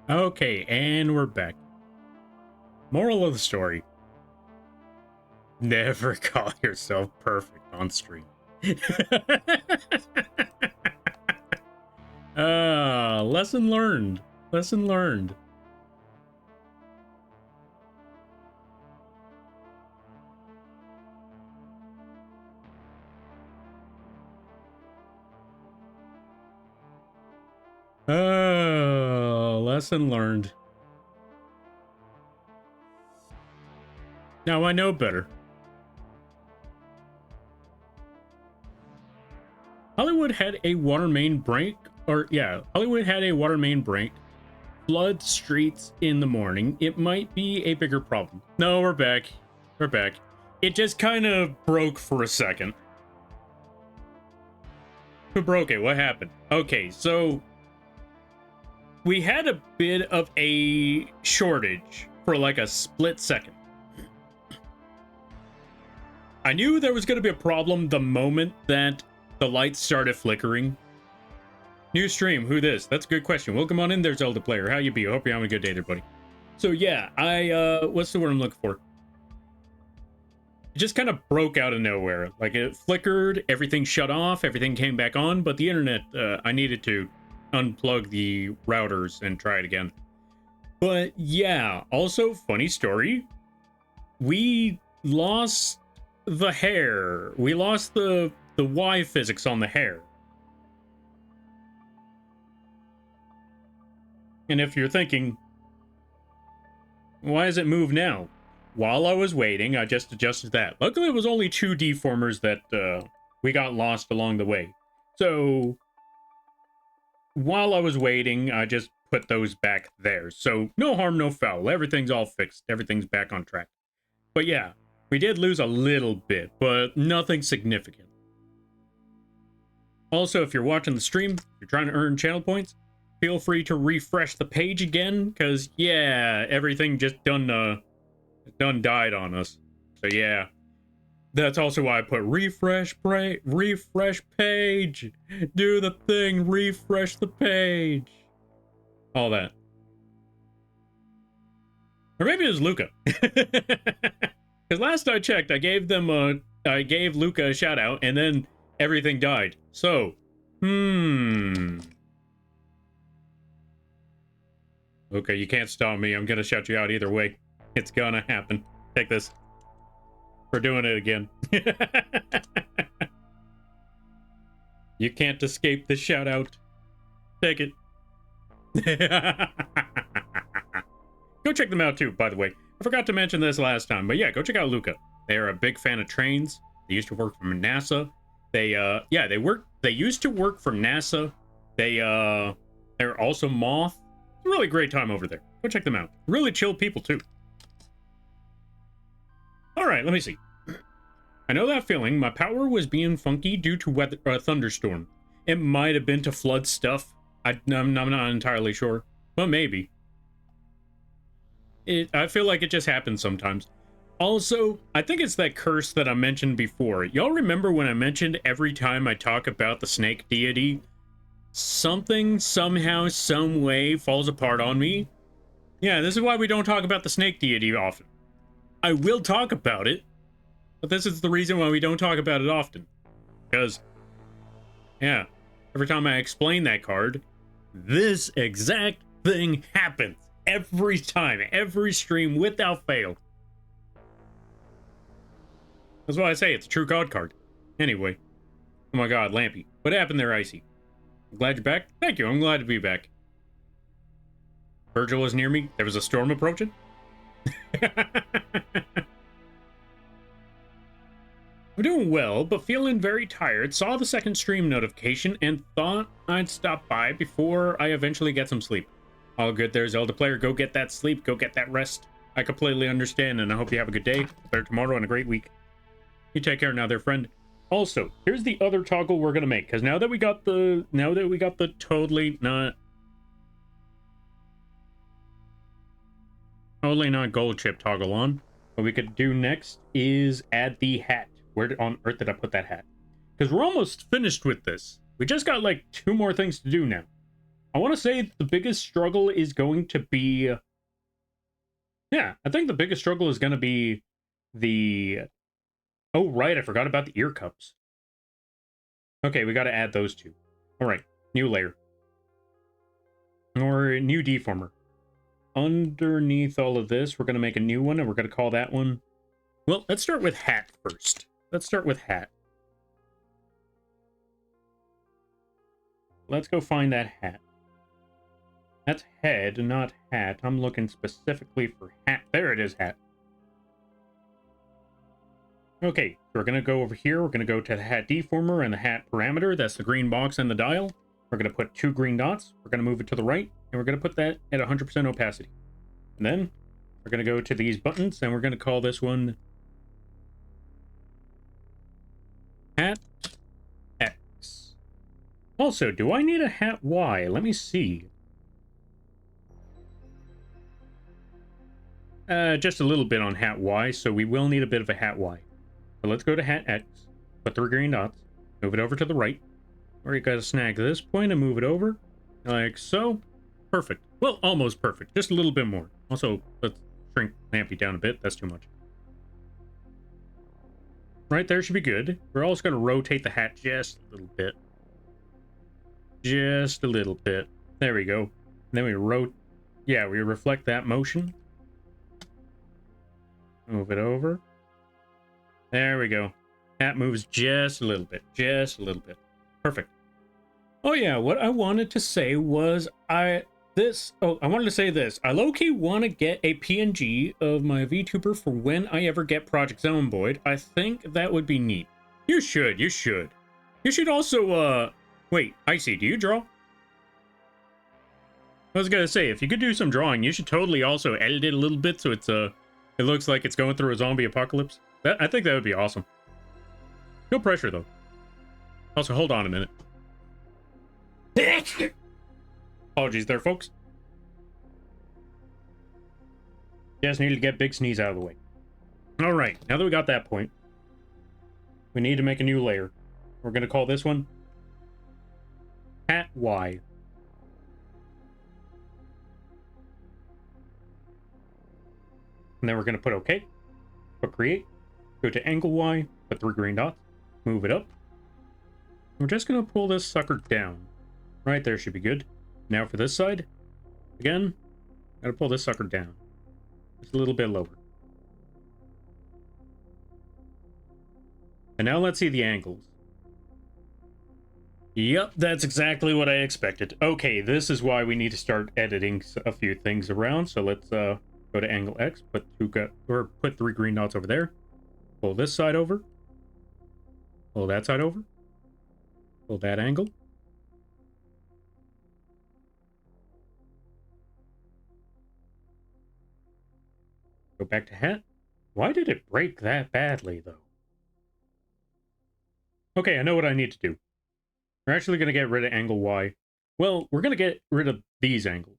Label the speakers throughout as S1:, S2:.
S1: Okay, and we're back. Moral of the story. Never call yourself perfect on stream. Lesson learned. Lesson learned. Lesson learned. Now I know better. Hollywood had a water main break, Hollywood had a water main break. Flood streets in the morning. It might be a bigger problem. No, we're back. We're back. It just kind of broke for a second. Who broke it? What happened? Okay, so we had a bit of a shortage for like a split second. I knew there was going to be a problem the moment that the lights started flickering. New stream, who this? That's a good question. Welcome on in there, Zelda player. How you be? I hope you're having a good day there, buddy. So yeah, what's the word I'm looking for? It just kind of broke out of nowhere. Like it flickered, everything shut off, everything came back on, but the internet, I needed to unplug the routers and try it again. But yeah, also funny story. We lost the hair. We lost the Y physics on the hair. And if you're thinking, why does it move now? While I was waiting, I just adjusted that. Luckily, it was only 2 deformers that we got lost along the way. So while I was waiting, I just put those back there. So no harm, no foul. Everything's all fixed. Everything's back on track. But yeah, we did lose a little bit, but nothing significant. Also, if you're watching the stream, you're trying to earn channel points, feel free to refresh the page again, because yeah, everything just done died on us. So yeah, that's also why I put refresh page, do the thing, refresh the page, all that. Or maybe it was Luca, because last I checked, I gave Luca a shout out, and then everything died. So okay, you can't stop me. I'm gonna shout you out either way. It's gonna happen. Take this. We're doing it again. You can't escape the shout out. Take it. Go check them out too, by the way. I forgot to mention this last time, but yeah, go check out Luca. They are a big fan of trains. They used to work for NASA. They used to work for NASA. They're also Moth. It's a really great time over there. Go check them out. Really chill people too. All right, let me see. I know that feeling. My power was being funky due to weather, thunderstorm. It might have been to flood stuff. I'm not entirely sure, but maybe. I feel like it just happens sometimes. Also, I think it's that curse that I mentioned before. Y'all remember when I mentioned every time I talk about the snake deity, something, somehow, some way falls apart on me? Yeah, this is why we don't talk about the snake deity often. I will talk about it, but this is the reason why we don't talk about it often. Because, yeah, every time I explain that card, this exact thing happens. Every time, every stream, without fail. That's why I say it's a true God card. Anyway. Oh my god, Lampy. What happened there, Icy? I'm glad you're back. Thank you, I'm glad to be back. Virgil is near me. There was a storm approaching. I'm doing well, but feeling very tired. Saw the second stream notification and thought I'd stop by before I eventually get some sleep. All good there, Zelda player. Go get that sleep. Go get that rest. I completely understand, and I hope you have a good day, better tomorrow, and a great week. You take care now there, friend. Also, here's the other toggle we're gonna make, because now that we got the totally not gold chip toggle on, what we could do next is add the hat. Where on earth did I put that hat? Because we're almost finished with this. We just got like 2 more things to do now. I want to say the biggest struggle is going to be... Yeah, I think the biggest struggle is going to be the... Oh, right, I forgot about the ear cups. Okay, we got to add those two. All right, new layer. Or new deformer. Underneath all of this, we're going to make a new one, and we're going to call that one... Well, let's start with hat first. Let's start with hat. Let's go find that hat. That's head, not hat. I'm looking specifically for hat. There it is, hat. Okay, so we're going to go over here. We're going to go to the hat deformer and the hat parameter. That's the green box and the dial. We're going to put 2 green dots. We're going to move it to the right, and we're going to put that at 100% opacity. And then we're going to go to these buttons, and we're going to call this one hat X. Also, do I need a hat Y? Let me see. Just a little bit on hat Y, so we will need a bit of a hat Y. So let's go to hat X, put 3 green dots, move it over to the right. Or you gotta snag this point and move it over, like so. Perfect. Well, almost perfect. Just a little bit more. Also, let's shrink Lampy down a bit. That's too much. Right there should be good. We're also gonna rotate the hat just a little bit. Just a little bit. There we go. And then we we reflect that motion. Move it over. There we go. Hat moves just a little bit. Just a little bit. Perfect. Oh yeah, what I wanted to say was I wanted to say this. I low-key want to get a PNG of my VTuber for when I ever get Project Zomboid. I think that would be neat. You should. You should also, wait, Icy, do you draw? I was gonna say, if you could do some drawing, you should totally also edit it a little bit so it's, it looks like it's going through a zombie apocalypse. I think that would be awesome. No pressure, though. Also, hold on a minute. Apologies there, folks. Just needed to get big sneeze out of the way. All right, now that we got that point, we need to make a new layer. We're going to call this one hat Y. And then we're going to put OK, put create, go to angle Y, put 3 green dots, move it up. We're just going to pull this sucker down. Right there should be good. Now for this side, again, gotta pull this sucker down. Just a little bit lower. And now let's see the angles. Yep, that's exactly what I expected. Okay, this is why we need to start editing a few things around. So let's go to angle X, put 3 green dots over there. Pull this side over. Pull that side over. Pull that angle. Go back to hat. Why did it break that badly, though? Okay, I know what I need to do. We're actually going to get rid of angle Y. Well, we're going to get rid of these angles.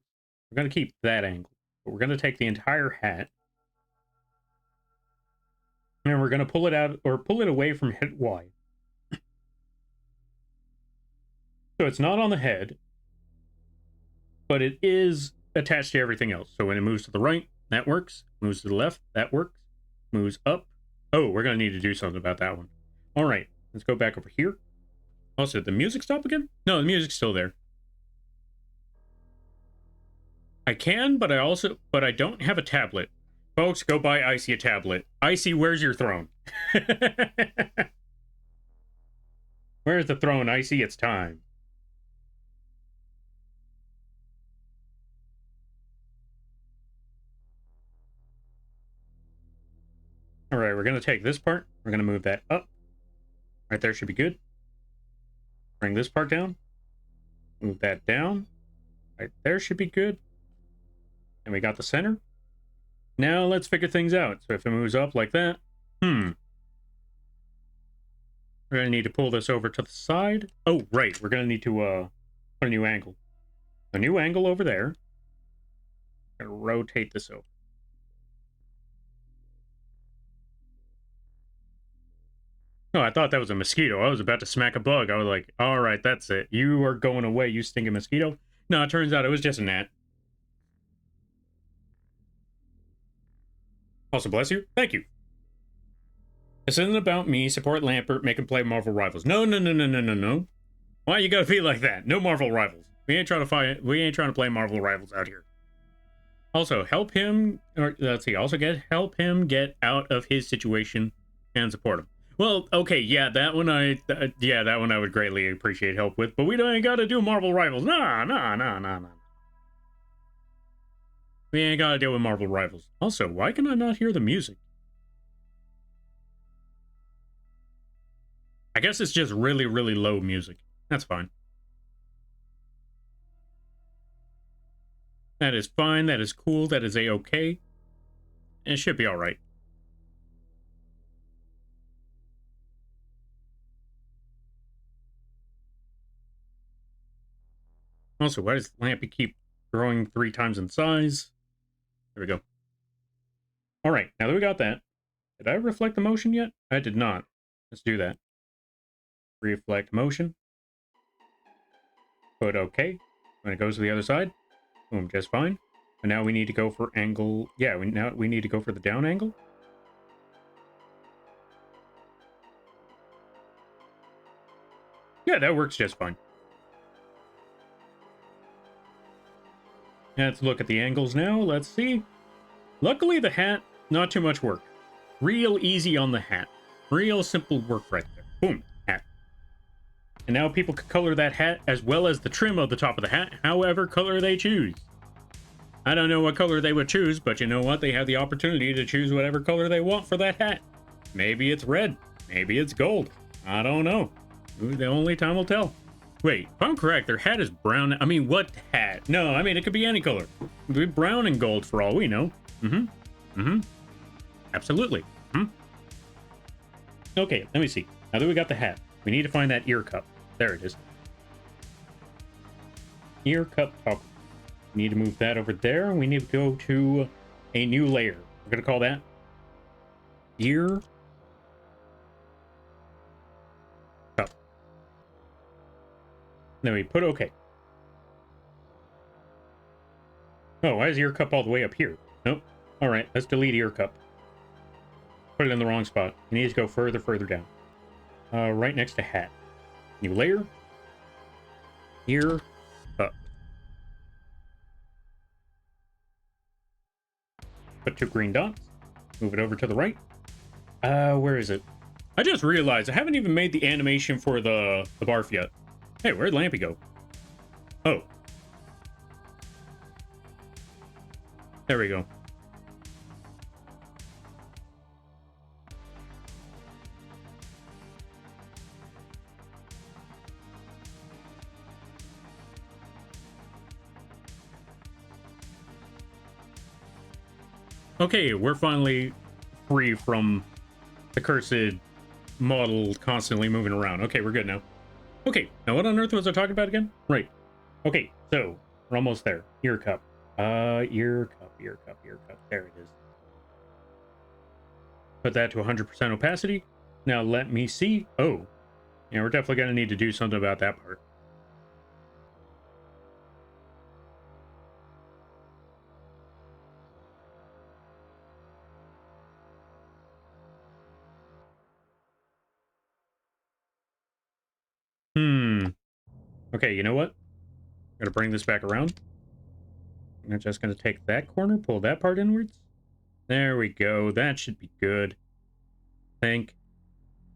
S1: We're going to keep that angle. But we're going to take the entire hat. And we're going to pull it out, or pull it away from head Y. So it's not on the head, but it is attached to everything else. So when it moves to the right, that works. Moves to the left, that works. Moves up. Oh, we're going to need to do something about that one. All right, let's go back over here. Also, did the music stop again? No, the music's still there. I can, but I don't have a tablet. Folks, go buy Icy a tablet. Icy, where's your throne? Where's the throne, Icy? It's time. All right, we're going to take this part. We're going to move that up. Right there should be good. Bring this part down. Move that down. Right there should be good. And we got the center. Now let's figure things out. So if it moves up like that, we're going to need to pull this over to the side. Oh, right. We're going to need to put a new angle. A new angle over there. Going to rotate this over. Oh, I thought that was a mosquito. I was about to smack a bug. I was like, all right, that's it. You are going away, you stinking mosquito. No, it turns out it was just a gnat. Also, bless you. Thank you. This isn't about me. Support Lampert. Make him play Marvel Rivals. No, no, no, no, no, no, no. Why you gotta be like that? No Marvel Rivals. We ain't trying to fight. We ain't trying to play Marvel Rivals out here. Also, help him. Or let's see. Also, help him get out of his situation and support him. Well, okay, yeah, that one I would greatly appreciate help with. But we don't ain't gotta do Marvel Rivals. Nah, nah, nah, nah, nah. We ain't gotta deal with Marvel Rivals. Also, why can I not hear the music? I guess it's just really, really low music. That's fine. That is fine. That is cool. That is a-okay. It should be alright. Also, why does Lampy keep growing 3 times in size? There we go. Alright, now that we got that, did I reflect the motion yet? I did not. Let's do that. Reflect motion. Put OK. When it goes to the other side, boom, just fine. And now we need to go for angle. Yeah, now we need to go for the down angle. Yeah, that works just fine. Let's look at the angles now. Let's see. Luckily, the hat, not too much work. Real easy on the hat. Real simple work right there. Boom, hat. And now people can color that hat as well as the trim of the top of the hat, however color they choose. I don't know what color they would choose, but you know what? They have the opportunity to choose whatever color they want for that hat. Maybe it's red. Maybe it's gold. I don't know. The only time will tell. Wait, if I'm correct, their hat is brown. I mean, what hat? No, I mean, it could be any color. It could be brown and gold for all we know. Absolutely. Okay, let me see. Now that we got the hat, we need to find that ear cup. There it is. Ear cup top. We need to move that over there. We need to go to a new layer. We're going to call that ear cup. Then we put OK. Oh, why is ear cup all the way up here? Nope. All right, let's delete ear cup. Put it in the wrong spot. You need to go further down. Right next to hat. New layer. Ear cup. Put 2 green dots. Move it over to the right. Where is it? I just realized I haven't even made the animation for the barf yet. Hey, where'd Lampy go? Oh. There we go. Okay, we're finally free from the cursed model constantly moving around. Okay, we're good now. Okay, now what on earth was I talking about again? Right. Okay, so we're almost there. Ear cup. Ear cup. There it is. Put that to 100% opacity. Now let me see. Oh, yeah, we're definitely going to need to do something about that part. Okay, you know what? I'm going to bring this back around. I'm just going to take that corner, pull that part inwards. There we go. That should be good. I think.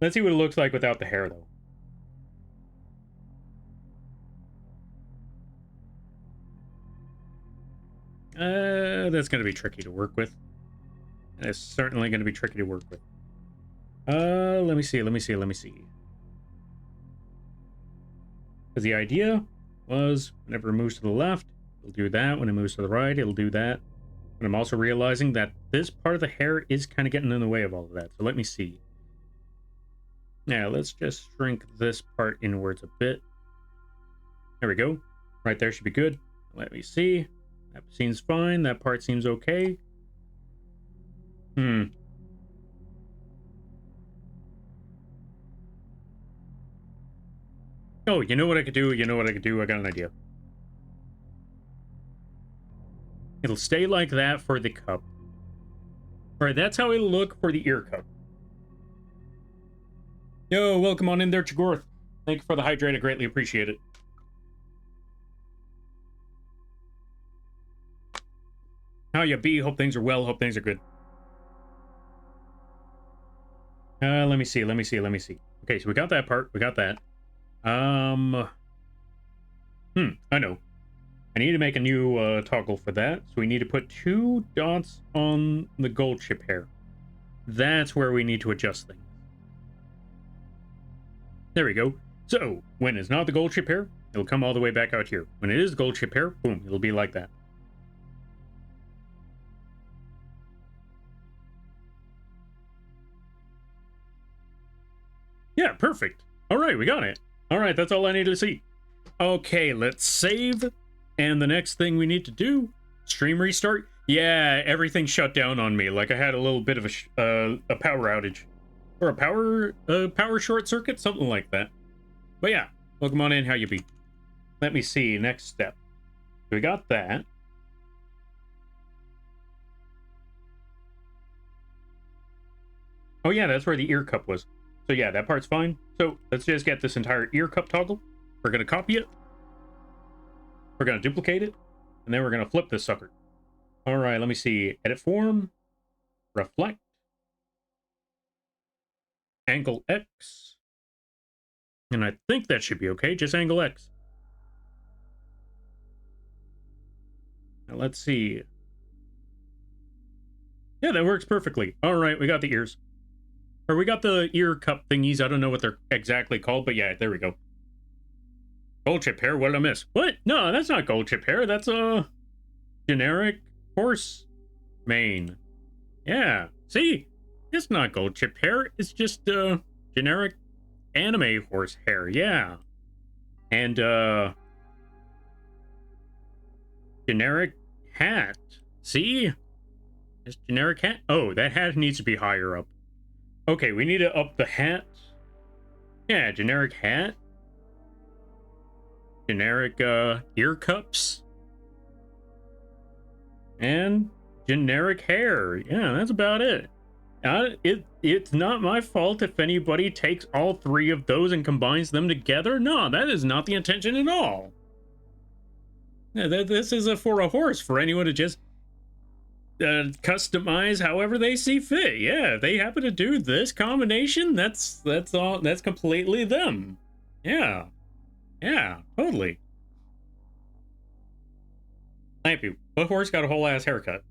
S1: Let's see what it looks like without the hair, though. That's going to be tricky to work with. It's certainly going to be tricky to work with. Let me see. Because the idea was whenever it moves to the left, it'll do that. When it moves to the right, it'll do that. But I'm also realizing that this part of the hair is kind of getting in the way of all of that. So let me see. Now, let's just shrink this part inwards a bit. There we go. Right there should be good. Let me see. That seems fine. That part seems okay. Oh, you know what I could do? I got an idea. It'll stay like that for the cup. All right, that's how it'll look for the ear cup. Yo, welcome on in there, Chagorth. Thank you for the hydrate. I greatly appreciate it. How ya be? Hope things are well. Hope things are good. Let me see. Okay, so we got that part. We got that. I know. I need to make a new toggle for that. So we need to put 2 dots on the gold chip hair. That's where we need to adjust things. There we go. So, when it's not the gold chip hair, it'll come all the way back out here. When it is gold chip hair, boom, it'll be like that. Yeah, perfect. All right, we got it. All right, that's all I need to see. Okay, let's save. And the next thing we need to do, stream restart. Yeah, everything shut down on me. Like I had a little bit of a power outage. Or a power short circuit, something like that. But yeah, welcome on in, how you be? Let me see, next step. We got that. Oh yeah, that's where the ear cup was. So yeah, that part's fine. So let's just get this entire ear cup toggle. We're gonna copy it. We're gonna duplicate it. And then we're gonna flip this sucker. All right, let me see. Edit form, reflect, angle X. And I think that should be okay, just angle X. Now let's see. Yeah, that works perfectly. All right, we got the ears. Or we got the ear cup thingies. I don't know what they're exactly called, but yeah, there we go. Gold chip hair, what did I miss? What? No, that's not gold chip hair. That's a generic horse mane. Yeah, see? It's not gold chip hair. It's just generic anime horse hair. Yeah. And generic hat. See? It's generic hat. Oh, that hat needs to be higher up. Okay, we need to up the hat. Yeah, generic hat. Generic ear cups. And generic hair. Yeah, that's about it. It's not my fault if anybody takes all 3 of those and combines them together. No, that is not the intention at all. Yeah, this is for a horse, for anyone to just customize however they see fit. Yeah, if they happen to do this combination, that's all. That's completely them. Yeah, totally. Thank you. What horse got a whole ass haircut?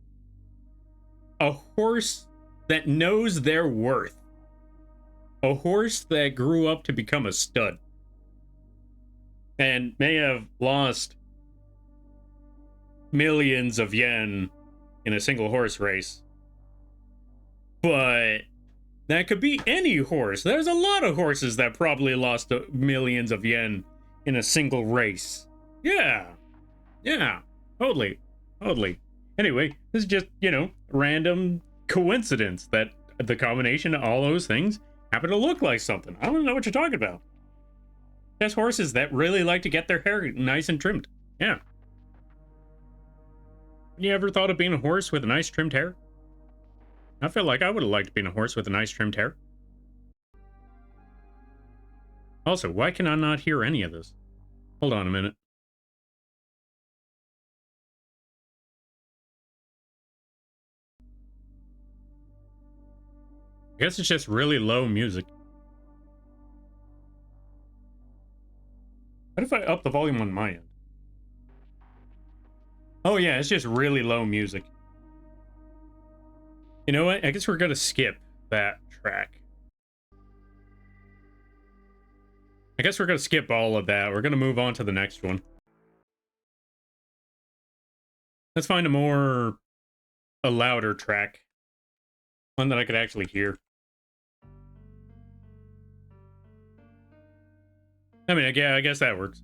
S1: A horse that knows their worth. A horse that grew up to become a stud. And may have lost millions of yen in a single horse race. But that could be any horse. There's a lot of horses that probably lost millions of yen in a single race. Yeah, totally. Anyway, this is just, random coincidence that the combination of all those things happen to look like something. I don't know what you're talking about. There's horses that really like to get their hair nice and trimmed. Yeah. You ever thought of being a horse with a nice trimmed hair? I feel like I would have liked being a horse with a nice trimmed hair. Also, why can I not hear any of this? Hold on a minute. I guess it's just really low music. What if I up the volume on my end? Oh yeah, it's just really low music. You know what? I guess we're gonna skip that track. I guess we're gonna skip all of that. We're gonna move on to the next one. Let's find a louder track. One that I could actually hear. I mean, yeah, I guess that works.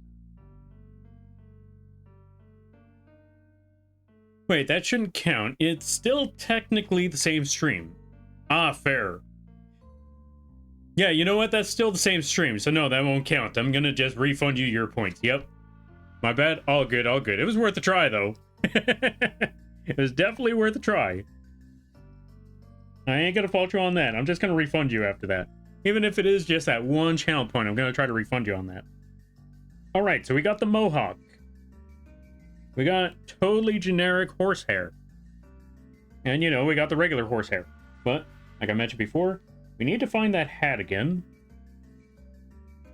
S1: Wait, that shouldn't count. It's still technically the same stream. Ah, fair. Yeah, you know what? That's still the same stream, so no, that won't count. I'm gonna just refund you your points. Yep. My bad. All good, all good. It was worth a try, though. It was definitely worth a try. I ain't gonna fault you on that. I'm just gonna refund you after that. Even if it is just that one channel point, I'm gonna try to refund you on that. Alright, so we got the mohawk. We got totally generic horsehair. And, you know, we got the regular horsehair. But, like I mentioned before, we need to find that hat again.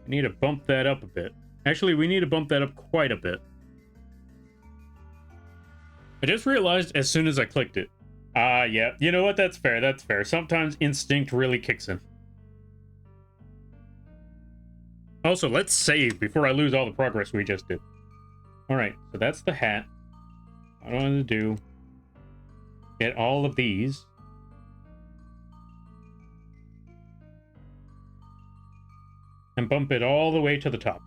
S1: We need to bump that up a bit. Actually, we need to bump that up quite a bit. I just realized as soon as I clicked it. Yeah. You know what? That's fair. That's fair. Sometimes instinct really kicks in. Also, let's save before I lose all the progress we just did. Alright, so that's the hat. What I want to do... get all of these. And bump it all the way to the top.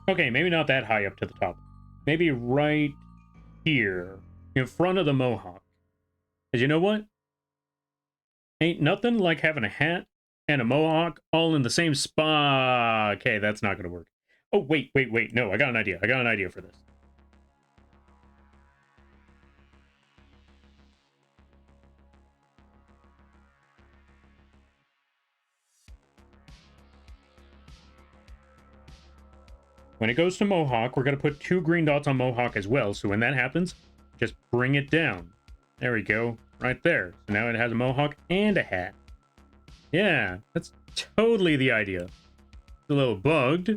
S1: Okay, maybe not that high up to the top. Maybe right here. In front of the mohawk. Because you know what? Ain't nothing like having a hat and a mohawk all in the same spot. Okay, that's not going to work. Oh, wait. No, I got an idea. I got an idea for this. When it goes to mohawk, we're going to put 2 green dots on mohawk as well. So when that happens, just bring it down. There we go. Right there. So now it has a mohawk and a hat. Yeah, that's totally the idea. It's a little bugged.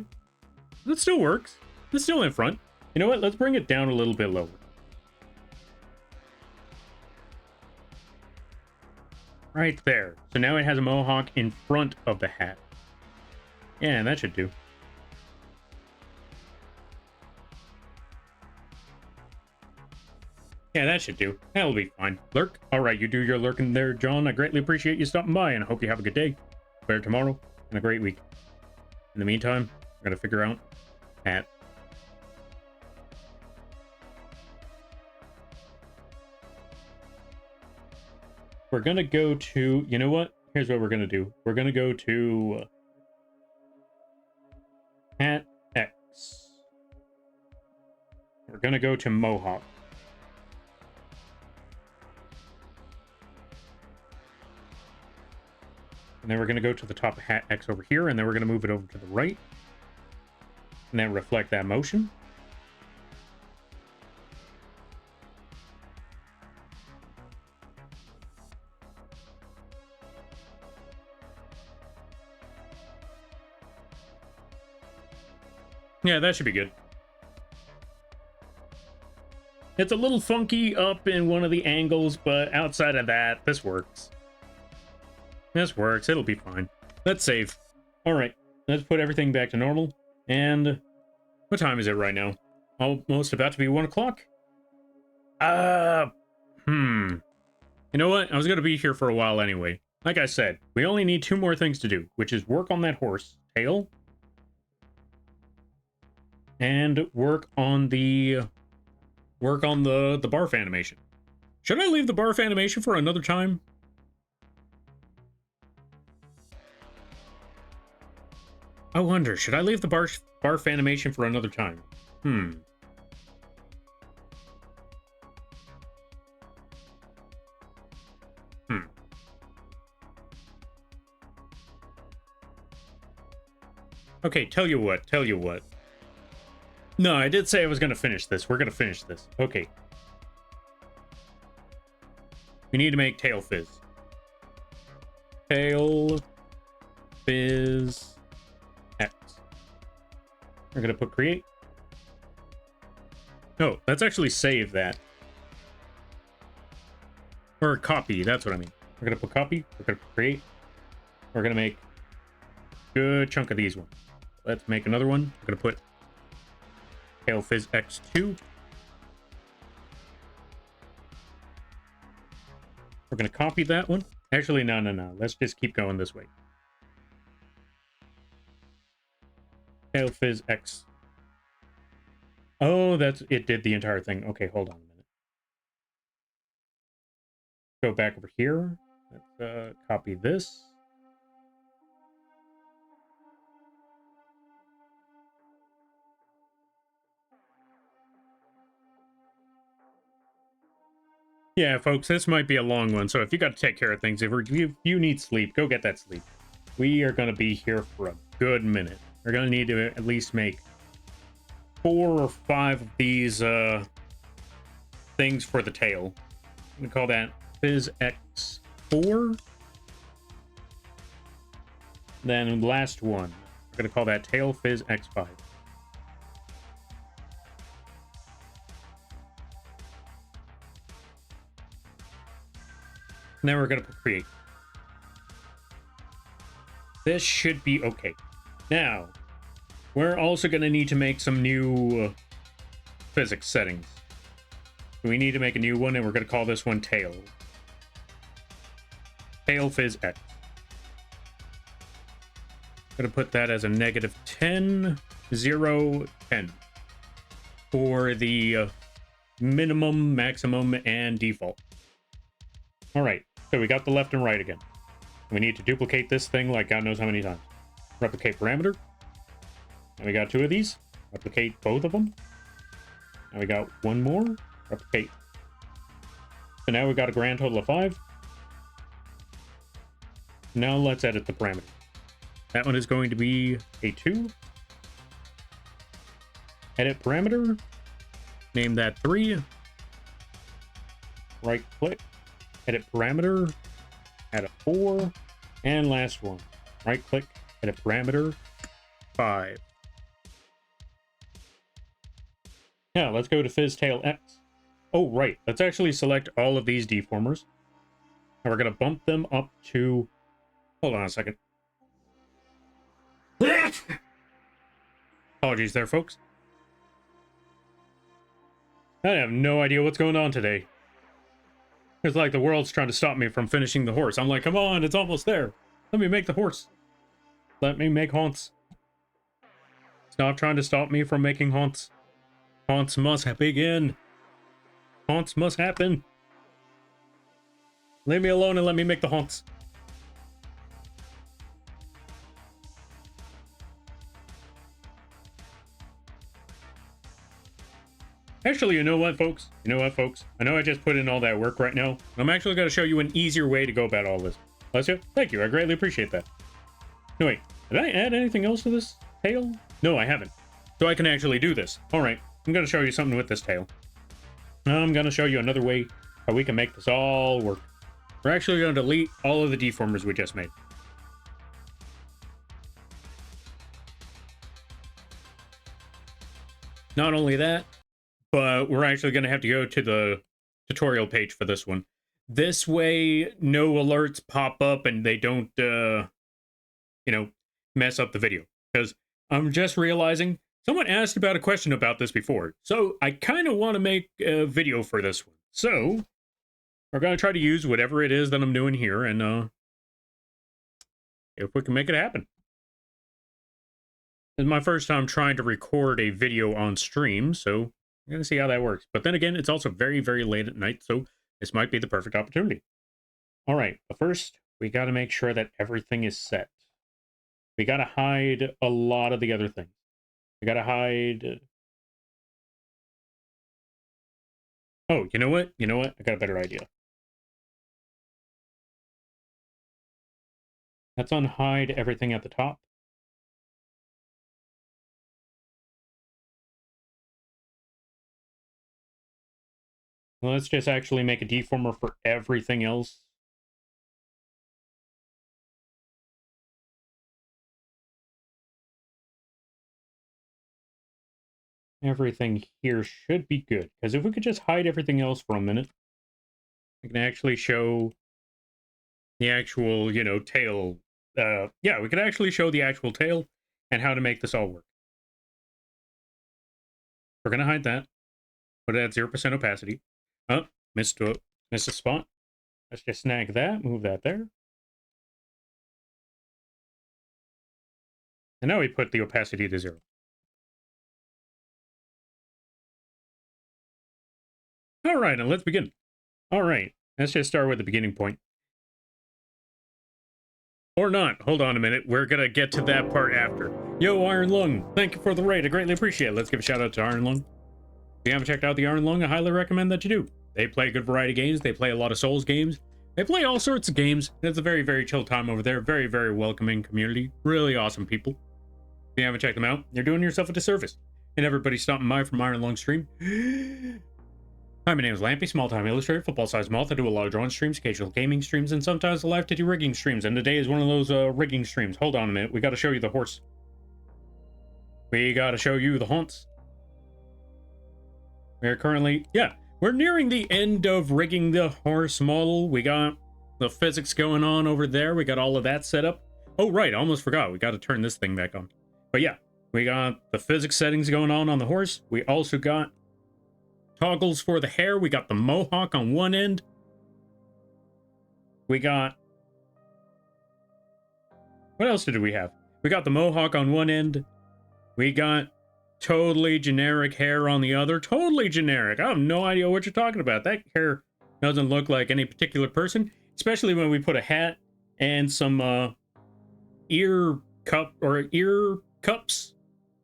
S1: That still works. It's still in front. You know what? Let's bring it down a little bit lower. Right there. So now it has a mohawk in front of the hat. Yeah, that should do. Yeah, that should do. That'll be fine. Lurk? Alright, you do your lurking there, John. I greatly appreciate you stopping by, and I hope you have a good day, better tomorrow, and a great week. In the meantime, we're going to figure out hat. We're going to go to... You know what? Here's what we're going to do. We're going to go to... hat X. We're going to go to mohawk. And then we're going to go to the top of hat X over here, and then we're going to move it over to the right. And then reflect that motion. Yeah, that should be good. It's a little funky up in one of the angles, but outside of that, this works. This works. It'll be fine. Let's save. All right. Let's put everything back to normal. And what time is it right now? Almost about to be 1 o'clock. You know what? I was going to be here for a while anyway. Like I said, we only need 2 more things to do, which is work on that horse tail. And work on the barf animation. Should I leave the barf animation for another time? I wonder, should I leave the barf animation for another time? Okay, tell you what. No, I did say I was going to finish this. We're going to finish this. Okay. We need to make tail fizz. Tail fizz X. We're going to put create. No, let's actually save that. Or copy, that's what I mean. We're going to put copy. We're going to create. We're going to make a good chunk of these ones. Let's make another one. We're going to put tail fizz X2. We're going to copy that one. Actually, no. Let's just keep going this way. Tail fizz X. Oh, it did the entire thing. Okay, hold on a minute. Go back over here. Let's copy this. Yeah, folks, this might be a long one, so if you got to take care of things, if you need sleep, go get that sleep. We are going to be here for a good minute. We're going to need to at least make 4 or 5 of these things for the tail. I'm going to call that Phys X4. Then last one, we're going to call that Tail Phys X5. And then we're going to create. This should be okay. Now, we're also going to need to make some new physics settings. We need to make a new one, and we're going to call this one Tail. Tail Phys X. I'm going to put that as a -10, 0, 10 for the minimum, maximum, and default. All right, so we got the left and right again. We need to duplicate this thing like God knows how many times. Replicate parameter. And we got 2 of these. Replicate both of them. And we got 1 more. Replicate. So now we got a grand total of 5. Now let's edit the parameter. That one is going to be a 2. Edit parameter. Name that 3. Right click. Edit parameter. Add a 4. And last one. Right click. Edit parameter. 5. Now let's go to PhysTail X. Oh, right. Let's actually select all of these deformers. And we're going to bump them up to... Hold on a second. Apologies there, folks. I have no idea what's going on today. It's like the world's trying to stop me from finishing the horse. I'm like, come on, it's almost there. Let me make the horse. Let me make haunts. Stop trying to stop me from making haunts. Haunts must begin. Haunts must happen. Leave me alone and let me make the haunts. Actually, you know what, folks? I know I just put in all that work right now. I'm actually going to show you an easier way to go about all this. Bless you. Thank you. I greatly appreciate that. No, wait. Did I add anything else to this tail? No, I haven't. So I can actually do this. All right. I'm going to show you something with this tail. I'm going to show you another way how we can make this all work. We're actually going to delete all of the deformers we just made. Not only that, but we're actually going to have to go to the tutorial page for this one. This way, no alerts pop up and they don't, mess up the video. Because I'm just realizing someone asked about a question about this before. So I kind of want to make a video for this one. So we're going to try to use whatever it is that I'm doing here and if we can make it happen. It's my first time trying to record a video on stream, so I'm going to see how that works. But then again, it's also very, very late at night, so this might be the perfect opportunity. All right, but first, we got to make sure that everything is set. We got to hide a lot of the other things. We got to hide... Oh, you know what? I got a better idea. Let's unhide everything at the top. Let's just actually make a deformer for everything else. Everything here should be good. Because if we could just hide everything else for a minute, we can actually show the actual, tail. Yeah, we could actually show the actual tail and how to make this all work. We're going to hide that. Put it at 0% opacity. Oh, missed a spot. Let's just snag that, move that there. And now we put the opacity to 0. All right, and let's begin. All right, let's just start with the beginning point. Or not. Hold on a minute. We're going to get to that part after. Yo, Iron Lung, thank you for the raid. I greatly appreciate it. Let's give a shout out to Iron Lung. If you haven't checked out the Iron Lung, I highly recommend that you do. They play a good variety of games. They play a lot of Souls games. They play all sorts of games. It's a very, very chill time over there. Very, very welcoming community. Really awesome people. If you haven't checked them out, you're doing yourself a disservice. And everybody stopping by from Iron Lung Stream. Hi, my name is Lampy, small-time illustrator, football-sized moth. I do a lot of drawing streams, occasional gaming streams, and sometimes the Live2d Rigging streams. And today is one of those rigging streams. Hold on a minute. We got to show you the horse. We got to show you the haunts. We're currently... Yeah, we're nearing the end of rigging the horse model. We got the physics going on over there. We got all of that set up. Oh, right. I almost forgot. We got to turn this thing back on. But yeah, we got the physics settings going on the horse. We also got toggles for the hair. We got the mohawk on one end. We got... What else did we have? We got the mohawk on one end. We got totally generic hair on the other. Totally generic. I have no idea what you're talking about. That hair doesn't look like any particular person, especially when we put a hat and some ear cups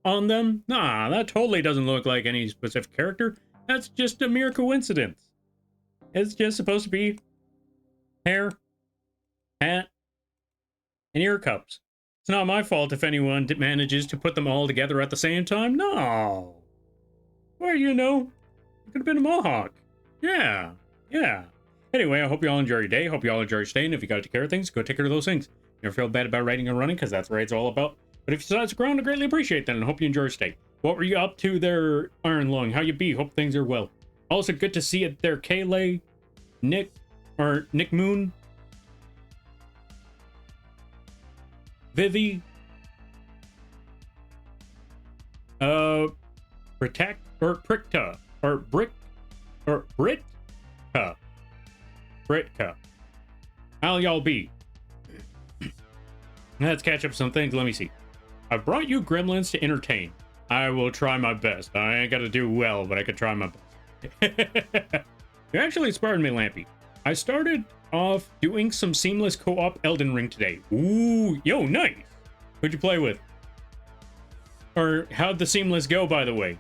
S1: on them. Nah, that totally doesn't look like any specific character. That's just a mere coincidence. It's just supposed to be hair, hat, and ear cups. It's not my fault if anyone manages to put them all together at the same time. No. Well, you know, it could have been a mohawk. Yeah. Anyway, I hope you all enjoy your day. Hope you all enjoy your stay. And if you got to take care of things, go take care of those things. Never feel bad about writing and running, because that's what it's all about. But if you decide to ground, I greatly appreciate that, and hope you enjoy your stay. What were you up to there, Iron Lung? How you be? Hope things are well. Also, good to see it there, Kayle, Nick Moon, Vivi, Protect, or Pricta, or Brick, or Britka. How y'all be? Let's catch up some things. Let me see. I brought you gremlins to entertain. I will try my best. I ain't got to do well, but I could try my best. You actually inspired me, Lampy. I started off doing some seamless co-op Elden Ring today. Ooh, yo, nice. Who'd you play with? Or how'd the seamless go, by the way?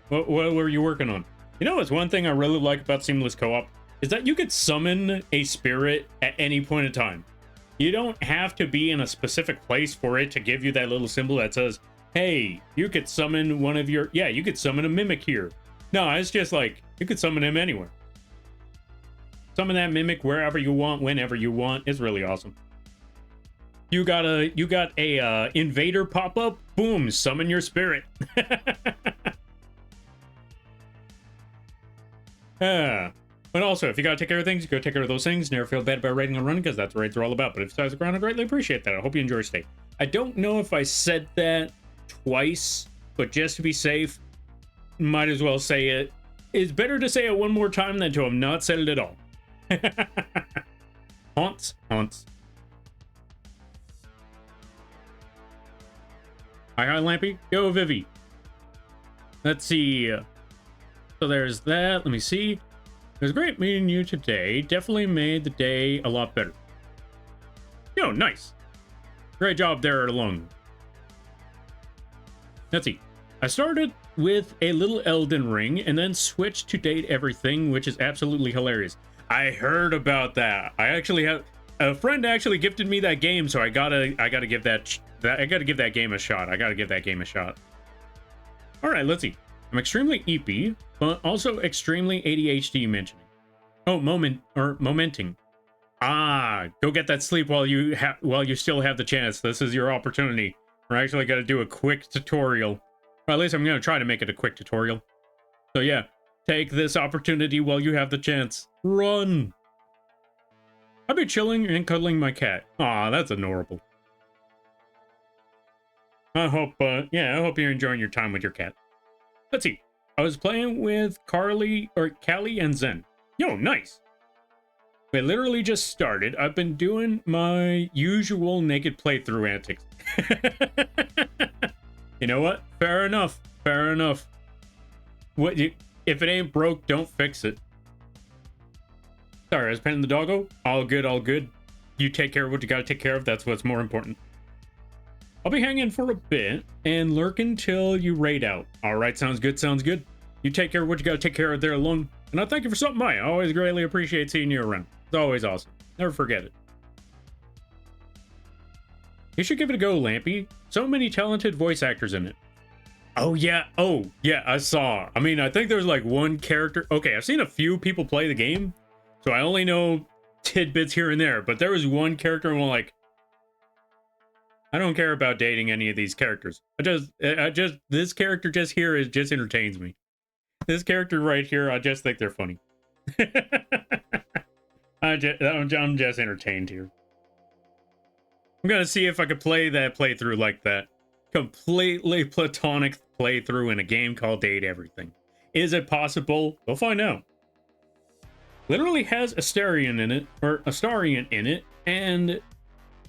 S1: What were you working on? You know, it's one thing I really like about seamless co-op is that you could summon a spirit at any point in time. You don't have to be in a specific place for it to give you that little symbol that says, hey, you could summon one of your... Yeah, you could summon a mimic here. No, it's just like, you could summon him anywhere. Summon that mimic wherever you want, whenever you want. It's really awesome. You got a invader pop up. Boom, summon your spirit. But also, if you gotta take care of things, go take care of those things. Never feel bad about raiding and running, because that's what raids are all about. But if you guys are around, I greatly appreciate that. I hope you enjoy your stay. I don't know if I said that twice, but just to be safe, might as well say it. It's better to say it one more time than to have not said it at all. Haunts. Hi, Lampy. Yo, Vivi. Let's see. So there's that. Let me see. It was great meeting you today. Definitely made the day a lot better. Yo, nice. Great job there, Lung. Let's see. I started with a little Elden Ring and then switched to date everything, which is absolutely hilarious. I heard about that. I actually have a friend actually gifted me that game, so I gotta give that game a shot. All right, let's see. I'm extremely eepy, but also extremely ADHD mentioning. Oh, momenting. Ah, go get that sleep while you still have the chance. This is your opportunity. We're actually gonna do a quick tutorial. Or at least I'm gonna try to make it a quick tutorial. So yeah, take this opportunity while you have the chance. Run! I've been chilling and cuddling my cat. Aw, that's adorable. I hope you're enjoying your time with your cat. Let's see. I was playing with Callie and Zen. Yo, nice. We literally just started. I've been doing my usual naked playthrough antics. You know what? Fair enough. If it ain't broke, don't fix it. Sorry, I was petting the doggo. All good. You take care of what you gotta take care of. That's what's more important. I'll be hanging for a bit and lurk until you raid out. All right, sounds good. You take care of what you gotta take care of there alone. And I thank you for stopping by. I always greatly appreciate seeing you around. It's always awesome. Never forget it. You should give it a go, Lampy. So many talented voice actors in it. Oh, yeah. Oh, yeah, I saw. I mean, I think there's like one character. Okay, I've seen a few people play the game, so I only know tidbits here and there. But there was one character and I'm like, I don't care about dating any of these characters. This character just here just entertains me. This character right here, I just think they're funny. I'm just entertained here. I'm gonna see if I could play that playthrough like that. Completely platonic playthrough in a game called Date Everything. Is it possible? We'll find out. Literally has Astarion in it, and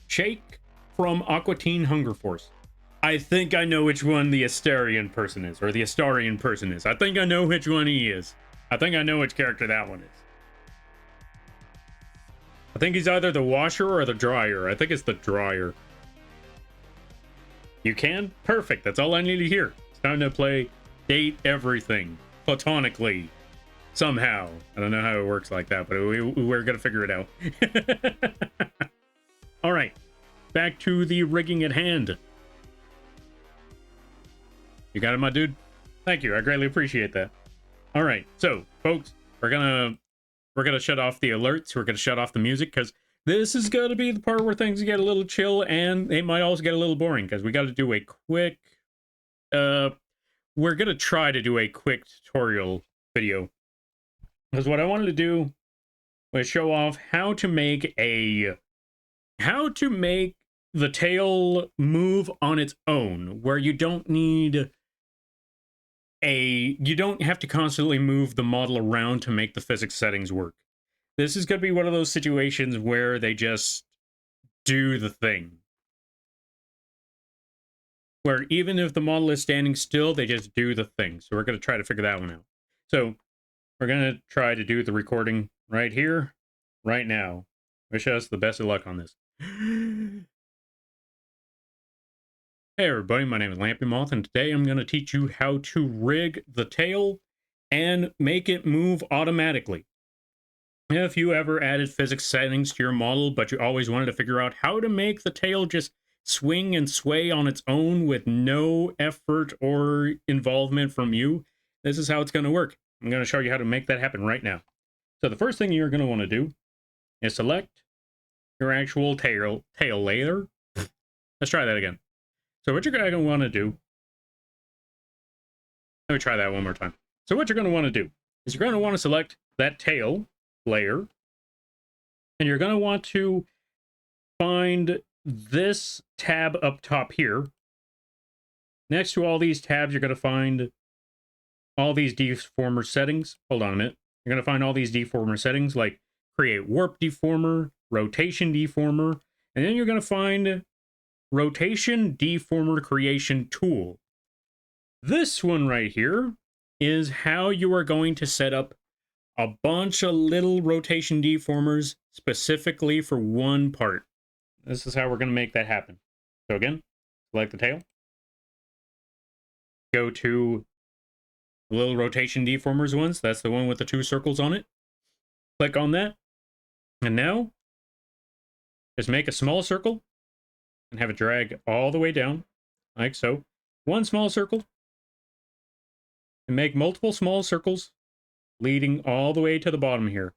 S1: Shake from Aqua Teen Hunger Force. I think I know which one the Astarion person is, or the Astarion person is. I think I know which one he is. I think I know which character that one is. I think he's either the washer or the dryer. I think it's the dryer. You can? Perfect. That's all I need to hear. It's time to play Date Everything. Platonically. Somehow. I don't know how it works like that, but we're going to figure it out. Alright. Back to the rigging at hand. You got it, my dude? Thank you. I greatly appreciate that. Alright. So, folks, we're gonna shut off the alerts. We're gonna shut off the music because this is gonna be the part where things get a little chill and they might also get a little boring because we got to do a quick. We're gonna try to do a quick tutorial video because what I wanted to do was show off how to make the tail move on its own, where you don't have to constantly move the model around to make the physics settings work. This is going to be one of those situations where they just do the thing. Where even if the model is standing still, they just do the thing. So we're going to try to figure that one out. So we're going to try to do the recording right here, right now. Wish us the best of luck on this. Hey everybody, my name is Lampy Moth, and today I'm going to teach you how to rig the tail and make it move automatically. If you ever added physics settings to your model, but you always wanted to figure out how to make the tail just swing and sway on its own with no effort or involvement from you, this is how it's going to work. I'm going to show you how to make that happen right now. So the first thing you're going to want to do is select your actual tail layer. Let's try that again. So what you're going to want to do, let me try that one more time. So what you're going to want to do is you're going to want to select that tail layer, and you're going to want to find this tab up top here. Next to all these tabs, you're going to find all these deformer settings. Hold on a minute. You're going to find all these deformer settings like create warp deformer, rotation deformer, and then you're going to find rotation deformer creation tool. This one right here is how you are going to set up a bunch of little rotation deformers specifically for one part. This is how we're going to make that happen. So again, select the tail. Go to the little rotation deformers ones. That's the one with the 2 circles on it. Click on that. And now, just make a small circle and have it drag all the way down, like so. One small circle. And make multiple small circles leading all the way to the bottom here.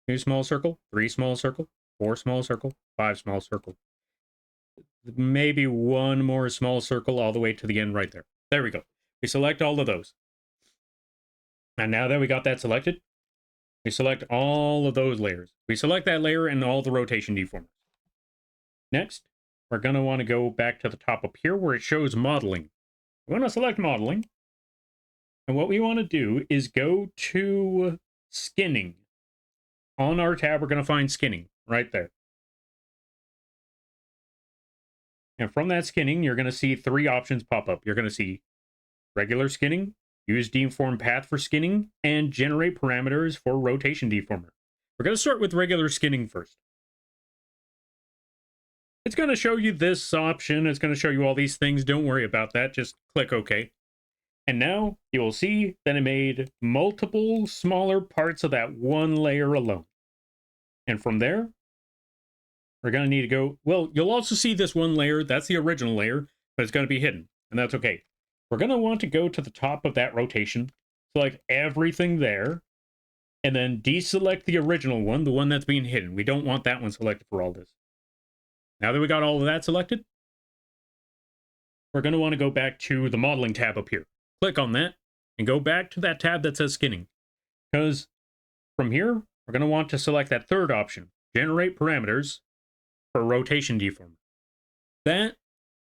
S1: 2 small circle, 3 small circle, 4 small circle, 5 small circle. Maybe one more small circle all the way to the end right there. There we go. We select all of those. And now that we got that selected, we select all of those layers. We select that layer and all the rotation deformers. Next, we're going to want to go back to the top up here where it shows modeling. We want to select modeling. And what we want to do is go to skinning. On our tab, we're going to find skinning right there. And from that skinning, you're going to see 3 options pop up. You're going to see regular skinning, use deform path for skinning, and generate parameters for rotation deformer. We're going to start with regular skinning first. It's going to show you this option. It's going to show you all these things. Don't worry about that. Just click OK. And now you will see that it made multiple smaller parts of that one layer alone. And from there, we're going to need to go, well, you'll also see this one layer. That's the original layer, but it's going to be hidden. And that's okay. We're going to want to go to the top of that rotation, select everything there, and then deselect the original one, the one that's being hidden. We don't want that one selected for all this. Now that we got all of that selected, we're going to want to go back to the modeling tab up here. Click on that and go back to that tab that says skinning. Because from here, we're going to want to select that third option, generate parameters for rotation deformer. That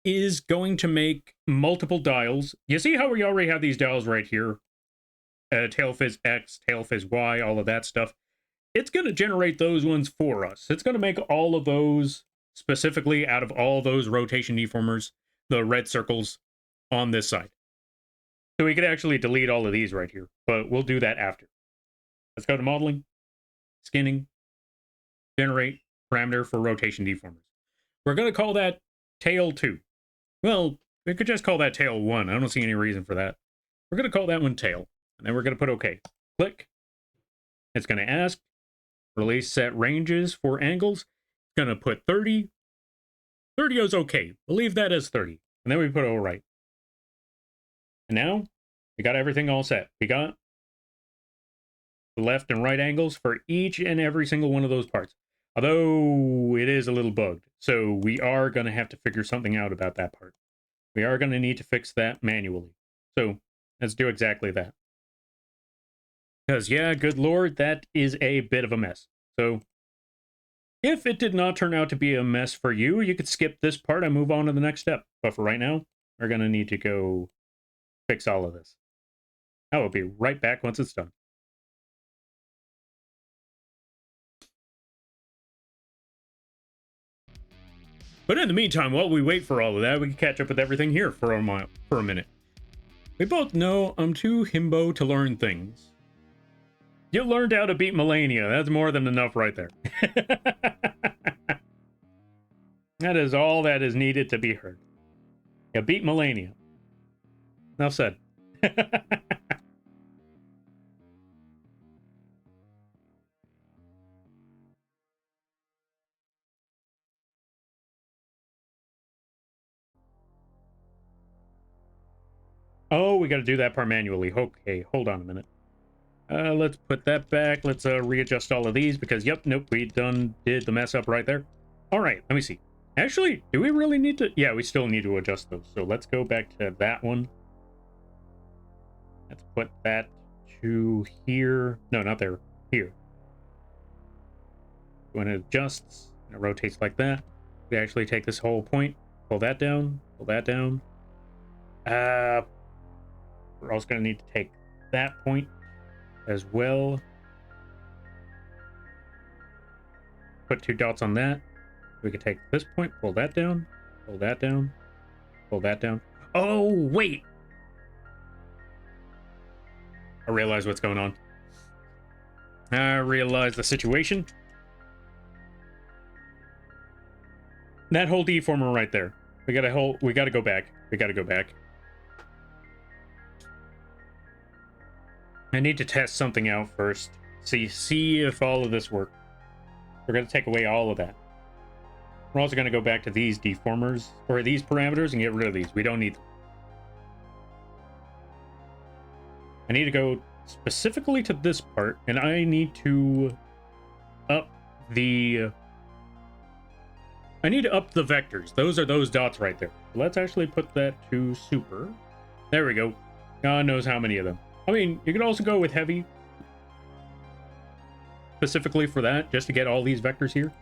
S1: is going to make multiple dials. You see how we already have these dials right here? Tail fizz X, tail fizz Y, all of that stuff. It's going to generate those ones for us. It's going to make all of those specifically out of all those rotation deformers, the red circles on this side. So we could actually delete all of these right here, but we'll do that after. Let's go to modeling, skinning, generate parameter for rotation deformers. We're going to call that tail 2. Well, we could just call that tail 1. I don't see any reason for that. We're going to call that one tail, and then we're going to put OK. Click. It's going to ask, release set ranges for angles. It's going to put 30. 30 is okay. We'll leave that as 30. And then we put all right. And now we got everything all set. We got the left and right angles for each and every single one of those parts. Although it is a little bugged. So we are going to have to figure something out about that part. We are going to need to fix that manually. So let's do exactly that. Because, yeah, good lord, that is a bit of a mess. So if it did not turn out to be a mess for you, you could skip this part and move on to the next step. But for right now, we're going to need to go fix all of this. I will be right back once it's done. But in the meantime, while we wait for all of that, we can catch up with everything here for a minute. We both know I'm too himbo to learn things. You learned how to beat Melania. That's more than enough right there. That is all that is needed to be heard. You beat Melania. Enough said. Oh, we got to do that part manually. Okay, hold on a minute. Let's put that back. Let's readjust all of these because, yep, nope, we did the mess up right there. All right, let me see. Actually, do we really need to? Yeah, we still need to adjust those. So let's go back to that one. Let's put that to here. No, not there. Here. When it adjusts, it rotates like that. We actually take this whole point, pull that down, pull that down. We're also going to need to take that point as well. Put 2 dots on that. We can take this point, pull that down, pull that down, pull that down. Oh, wait! I realize what's going on. I realize the situation. That whole deformer right there. We gotta go back. We gotta go back. I need to test something out first. See if all of this works. We're gonna take away all of that. We're also gonna go back to these deformers, or these parameters, and get rid of these. We don't need them. I need to go specifically to this part, and I need to up the... I need to up the vectors. Those are those dots right there. Let's actually put that to super. There we go. God knows how many of them. I mean, you could also go with heavy. Specifically for that, just to get all these vectors here.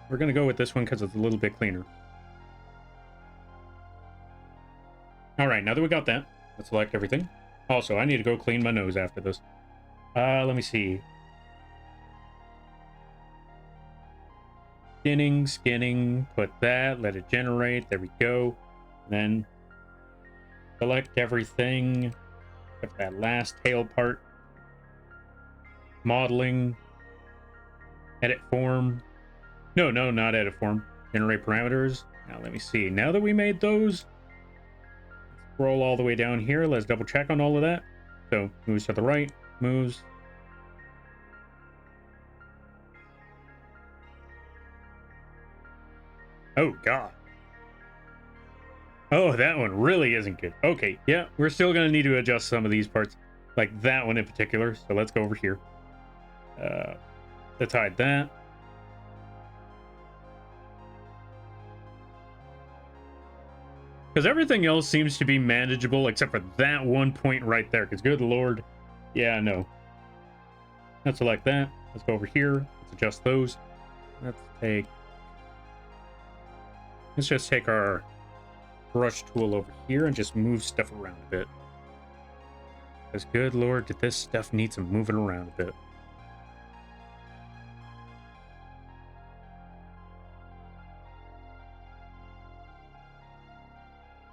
S1: We're going to go with this one because it's a little bit cleaner. Alright, now that we got that, let's select everything. Also, I need to go clean my nose after this. Let me see. Skinning, put that, let it generate, there we go. And then select everything, except that last tail part. Modeling, edit form. No, not edit form. Generate parameters. Now let me see. Now that we made those, Scroll all the way down here. Let's double check on all of that. So moves to the right, moves. Oh, God. Oh, that one really isn't good. Okay, yeah, we're still going to need to adjust some of these parts, like that one in particular. So let's go over here. Let's hide that. Because everything else seems to be manageable except for that one point right there. Because good Lord. Yeah, no. Let's select that. Let's go over here. Let's adjust those. Let's just take our brush tool over here and just move stuff around a bit. Because good Lord, did this stuff need some moving around a bit.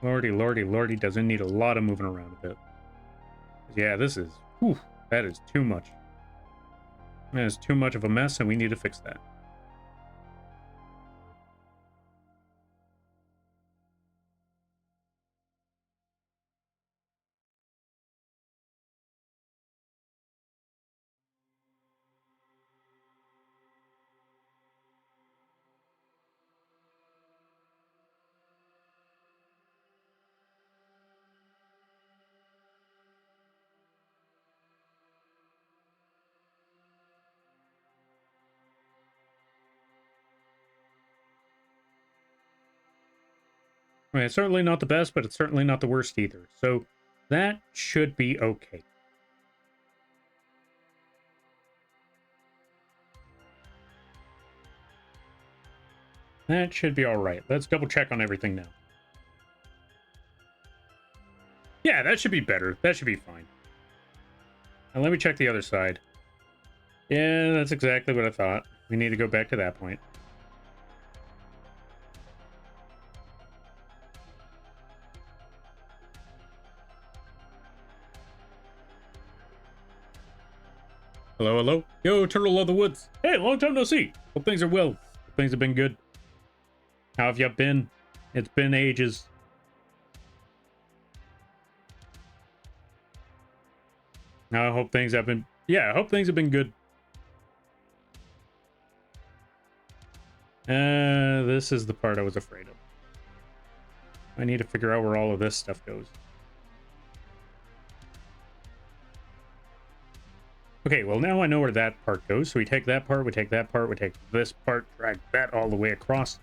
S1: Lordy, lordy, lordy, doesn't need a lot of moving around a bit. Yeah, this is, whew, that is too much. That is too much of a mess, and we need to fix that. I mean, it's certainly not the best, but it's certainly not the worst either. So that should be okay. That should be all right. Let's double check on everything now. Yeah, that should be better. That should be fine. And let me check the other side. Yeah, that's exactly what I thought. We need to go back to that point. Hello, hello. Yo, Turtle of the Woods. Hey, long time no see. Hope things are well. Hope things have been good. How have you been? It's been ages. I hope things have been... Yeah, I hope things have been good. This is the part I was afraid of. I need to figure out where all of this stuff goes. Okay, well now I know where that part goes. So we take that part, we take that part, we take this part, drag that all the way across.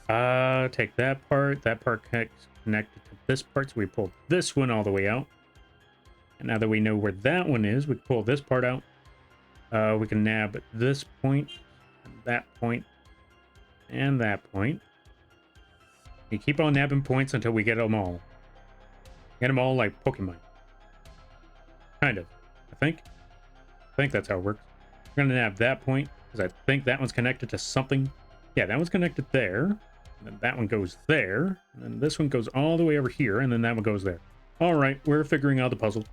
S1: Take that part connected to this part, so we pull this one all the way out. And now that we know where that one is, we pull this part out. We can nab this point, and that point, and that point. We keep on nabbing points until we get them all. Get them all like Pokemon. Kind of, I think. I think that's how it works. We're gonna nab that point, because I think that one's connected to something. Yeah, that one's connected there. And then that one goes there. And then this one goes all the way over here, and then that one goes there. Alright, we're figuring out the puzzle.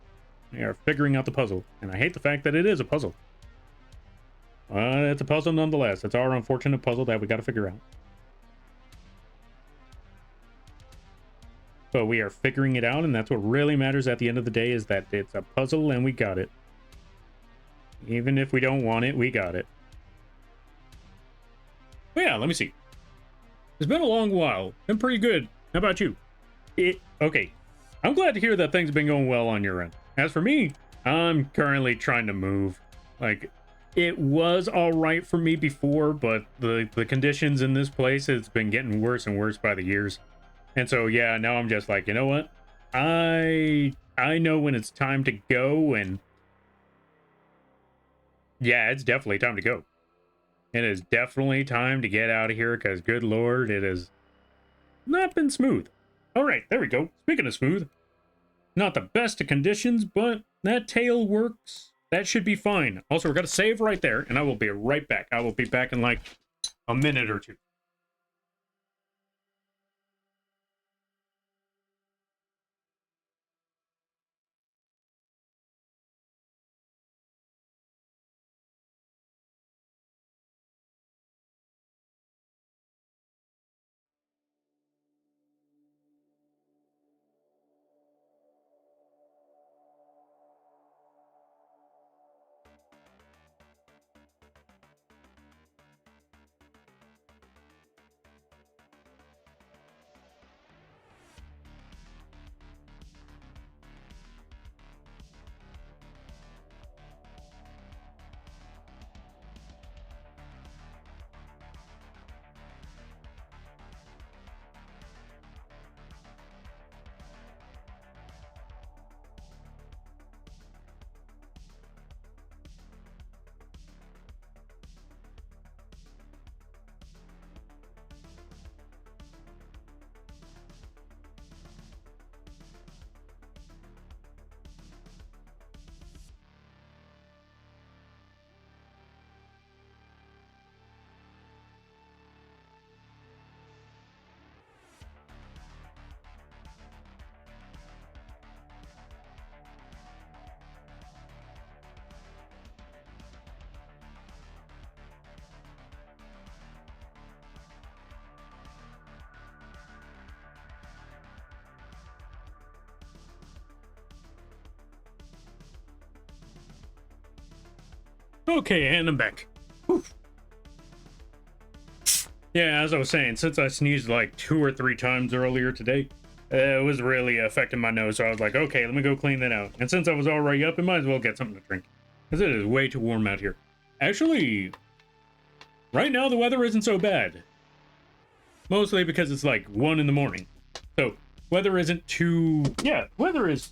S1: We are figuring out the puzzle. And I hate the fact that it is a puzzle. It's a puzzle nonetheless. It's our unfortunate puzzle that we gotta figure out. But we are figuring it out, and that's what really matters at the end of the day, is that it's a puzzle and we got it. Even if we don't want it, we got it. Well, yeah, let me see. It's been a long while. Been pretty good. How about you? Okay. I'm glad to hear that things have been going well on your end. As for me, I'm currently trying to move. Like, it was all right for me before, but the conditions in this place has been getting worse and worse by the years. And so, yeah, now I'm just like, you know what? I know when it's time to go, and yeah, it's definitely time to go. It is definitely time to get out of here, because good Lord, it has not been smooth. All right, there we go. Speaking of smooth, not the best of conditions, but that tail works. That should be fine. Also, we're going to save right there, and I will be right back. I will be back in like a minute or two. Okay, and I'm back. Oof. Yeah, as I was saying, since I sneezed like 2 or 3 times earlier today, it was really affecting my nose. So I was like, okay, let me go clean that out. And since I was already up, I might as well get something to drink, because it is way too warm out here. Actually, right now the weather isn't so bad. Mostly because it's like 1 in the morning. So weather isn't too... Yeah, weather is...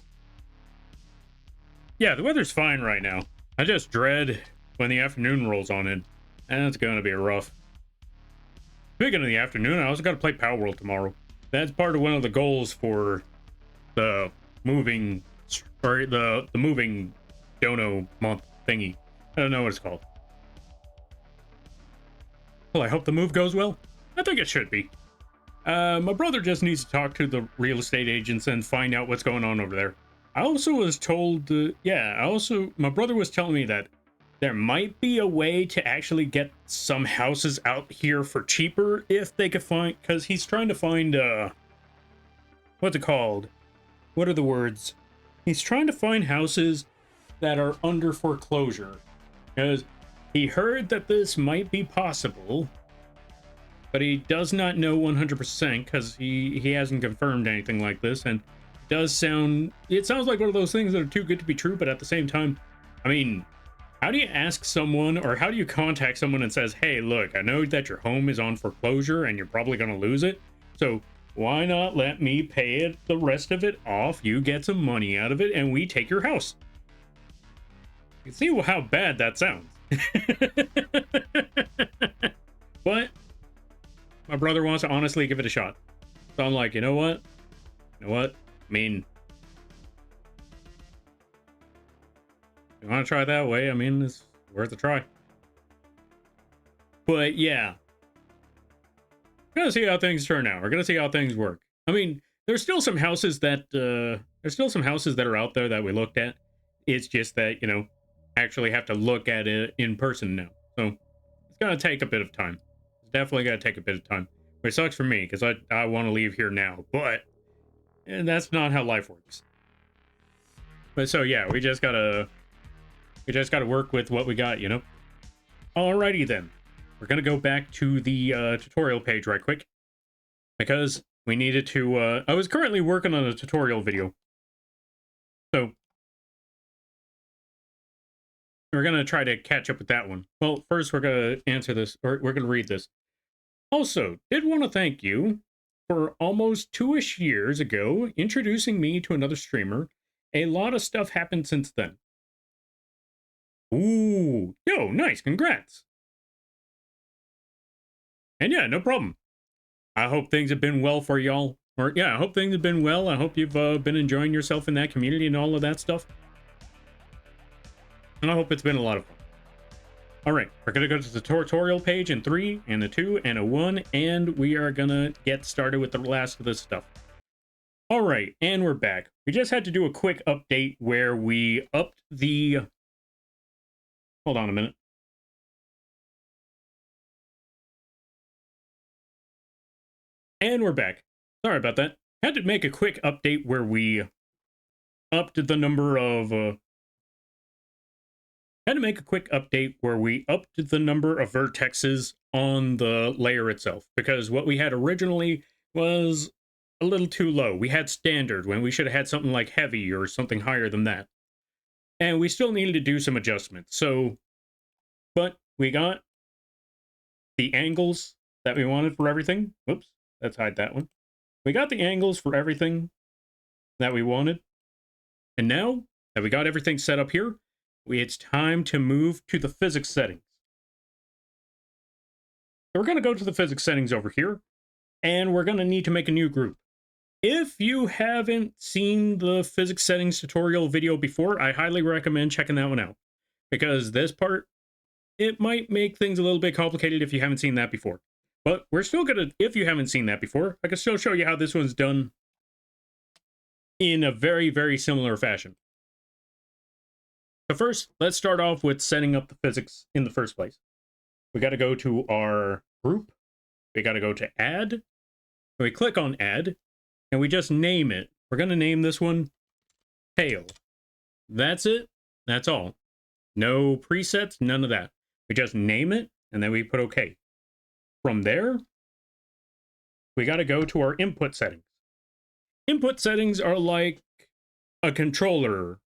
S1: Yeah, the weather's fine right now. I just dread when the afternoon rolls on in. And it's going to be rough. Speaking of the afternoon, I also got to play Power World tomorrow. That's part of one of the goals for the moving... Or the moving dono month thingy. I don't know what it's called. Well, I hope the move goes well. I think it should be. My brother just needs to talk to the real estate agents and find out what's going on over there. I also was told, my brother was telling me that there might be a way to actually get some houses out here for cheaper if they could find, because he's trying to find, what's it called? What are the words? He's trying to find houses that are under foreclosure, because he heard that this might be possible, but he does not know 100% because he hasn't confirmed anything like this. And it sounds like one of those things that are too good to be true, but at the same time, I mean, how do you ask someone, or how do you contact someone and says, hey, look, I know that your home is on foreclosure and you're probably going to lose it, so why not let me pay it, the rest of it off, you get some money out of it, and we take your house? You can see how bad that sounds. But my brother wants to honestly give it a shot. So I'm like, you know what? I mean, you want to try that way? I mean, it's worth a try. But yeah, we're gonna see how things turn out. We're gonna see how things work. I mean, there's still some houses that are out there that we looked at. It's just that, you know, actually have to look at it in person now. So it's gonna take a bit of time. It's definitely gonna take a bit of time. Which sucks for me, because I want to leave here now, but that's not how life works. But so yeah, we just gotta work with what we got, you know. Alrighty then, we're gonna go back to the tutorial page right quick, because we needed to. I was currently working on a tutorial video, so we're gonna try to catch up with that one. Well, first we're gonna answer this, or we're gonna read this. Also, did want to thank you for almost 2-ish years ago introducing me to another streamer. A lot of stuff happened since then. Ooh, yo, nice, congrats. And yeah, no problem. I hope things have been well for y'all. Or yeah, I hope things have been well. I hope you've been enjoying yourself in that community and all of that stuff. And I hope it's been a lot of fun. All right, we're gonna go to the tutorial page in 3 and a 2 and a 1, and we are gonna get started with the last of this stuff. All right, and we're back. We just had to do a quick update where we upped the... Hold on a minute. And we're back. Sorry about that. Had to make a quick update where we upped the number of... Had to make a quick update where we upped the number of vertexes on the layer itself, because what we had originally was a little too low. We had standard when we should have had something like heavy or something higher than that. And we still needed to do some adjustments. So, but we got the angles that we wanted for everything. Whoops, let's hide that one. We got the angles for everything that we wanted. And now that we got everything set up here, it's time to move to the physics settings. So we're going to go to the physics settings over here, and we're going to need to make a new group. If you haven't seen the physics settings tutorial video before, I highly recommend checking that one out, because this part, it might make things a little bit complicated if you haven't seen that before. But we're still going to, if you haven't seen that before, I can still show you how this one's done in a very, very similar fashion. So first, let's start off with setting up the physics in the first place. We got to go to our group. We got to go to add. We click on add, and we just name it. We're going to name this one tail. That's it. That's all. No presets, none of that. We just name it, and then we put OK. From there, we got to go to our input settings. Input settings are like a controller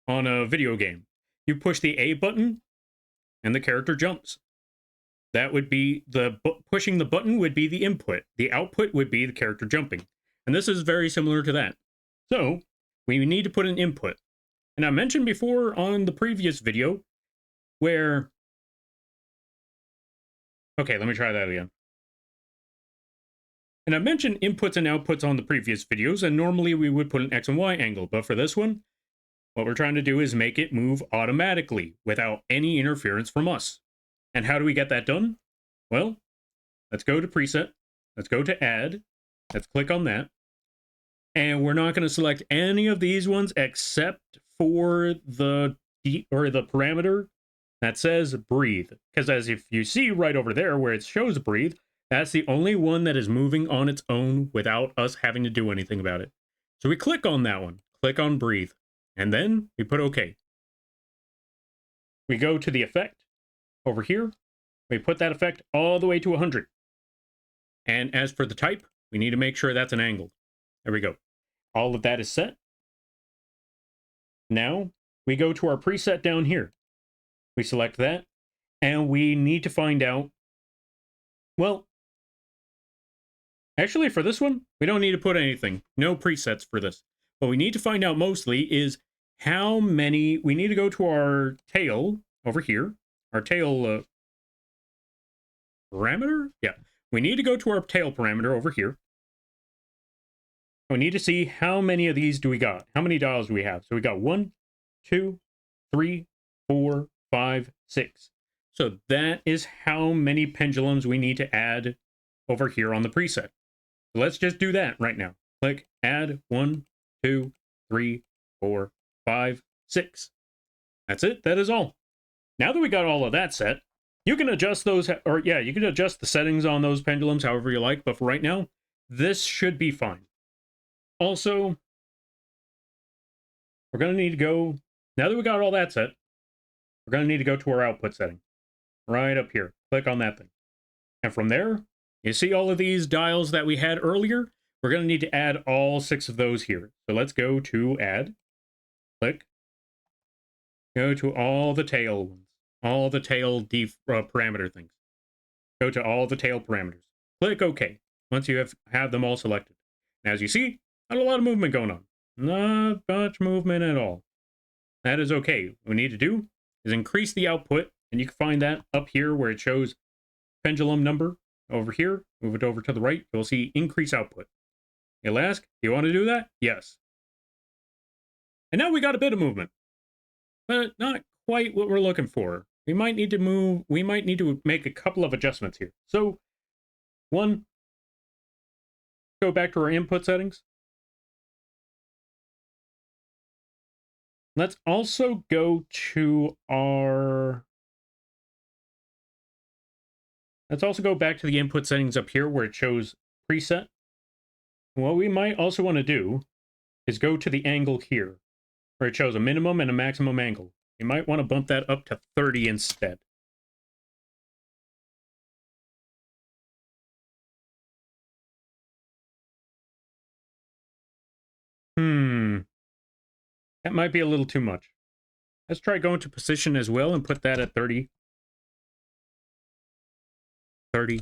S1: on a video game. You push the A button, and the character jumps. That would be pushing the button would be the input. The output would be the character jumping. And this is very similar to that. So we need to put an input. And I mentioned before on the previous video where... Okay, let me try that again. And I mentioned inputs and outputs on the previous videos, and normally we would put an X and Y angle. But for this one, what we're trying to do is make it move automatically without any interference from us. And how do we get that done? Well, let's go to preset. Let's go to add. Let's click on that. And we're not going to select any of these ones except for the parameter that says breathe. Because as if you see right over there where it shows breathe, that's the only one that is moving on its own without us having to do anything about it. So we click on that one, click on breathe, and then we put OK. We go to the effect over here. We put that effect all the way to 100. And as for the type, we need to make sure that's an angle. There we go. All of that is set. Now we go to our preset down here. We select that, and we need to find out, well, actually for this one, we don't need to put anything. No presets for this. What we need to find out mostly is how many, we need to go to our tail over here, our tail parameter? Yeah, we need to go to our tail parameter over here. We need to see how many of these do we got. How many dials do we have? So we got 1, 2, 3, 4, 5, 6. So that is how many pendulums we need to add over here on the preset. So let's just do that right now. Click add 1, 2, 3, 4, 5, 6. That's it. That is all. Now that we got all of that set, you can adjust those, or yeah, you can adjust the settings on those pendulums however you like. But for right now, this should be fine. Also, we're going to need to go, now that we got all that set, we're going to need to go to our output setting. Right up here. Click on that thing. And from there, you see all of these dials that we had earlier? We're going to need to add all 6 of those here. So let's go to add. Click. Go to all the tail ones. All the tail parameter things. Go to all the tail parameters. Click OK. Once you have them all selected. And as you see, not a lot of movement going on. Not much movement at all. That is okay. What we need to do is increase the output, and you can find that up here where it shows pendulum number over here. Move it over to the right. You'll see increase output. You'll ask, do you want to do that? Yes. And now we got a bit of movement, but not quite what we're looking for. We might need to move, we might need to make a couple of adjustments here. So, one, go back to our input settings. Let's also go to our... Let's also go back to the input settings up here where it shows preset. What we might also want to do is go to the angle here, where it shows a minimum and a maximum angle. You might want to bump that up to 30 instead. That might be a little too much. Let's try going to position as well and put that at 30. 30.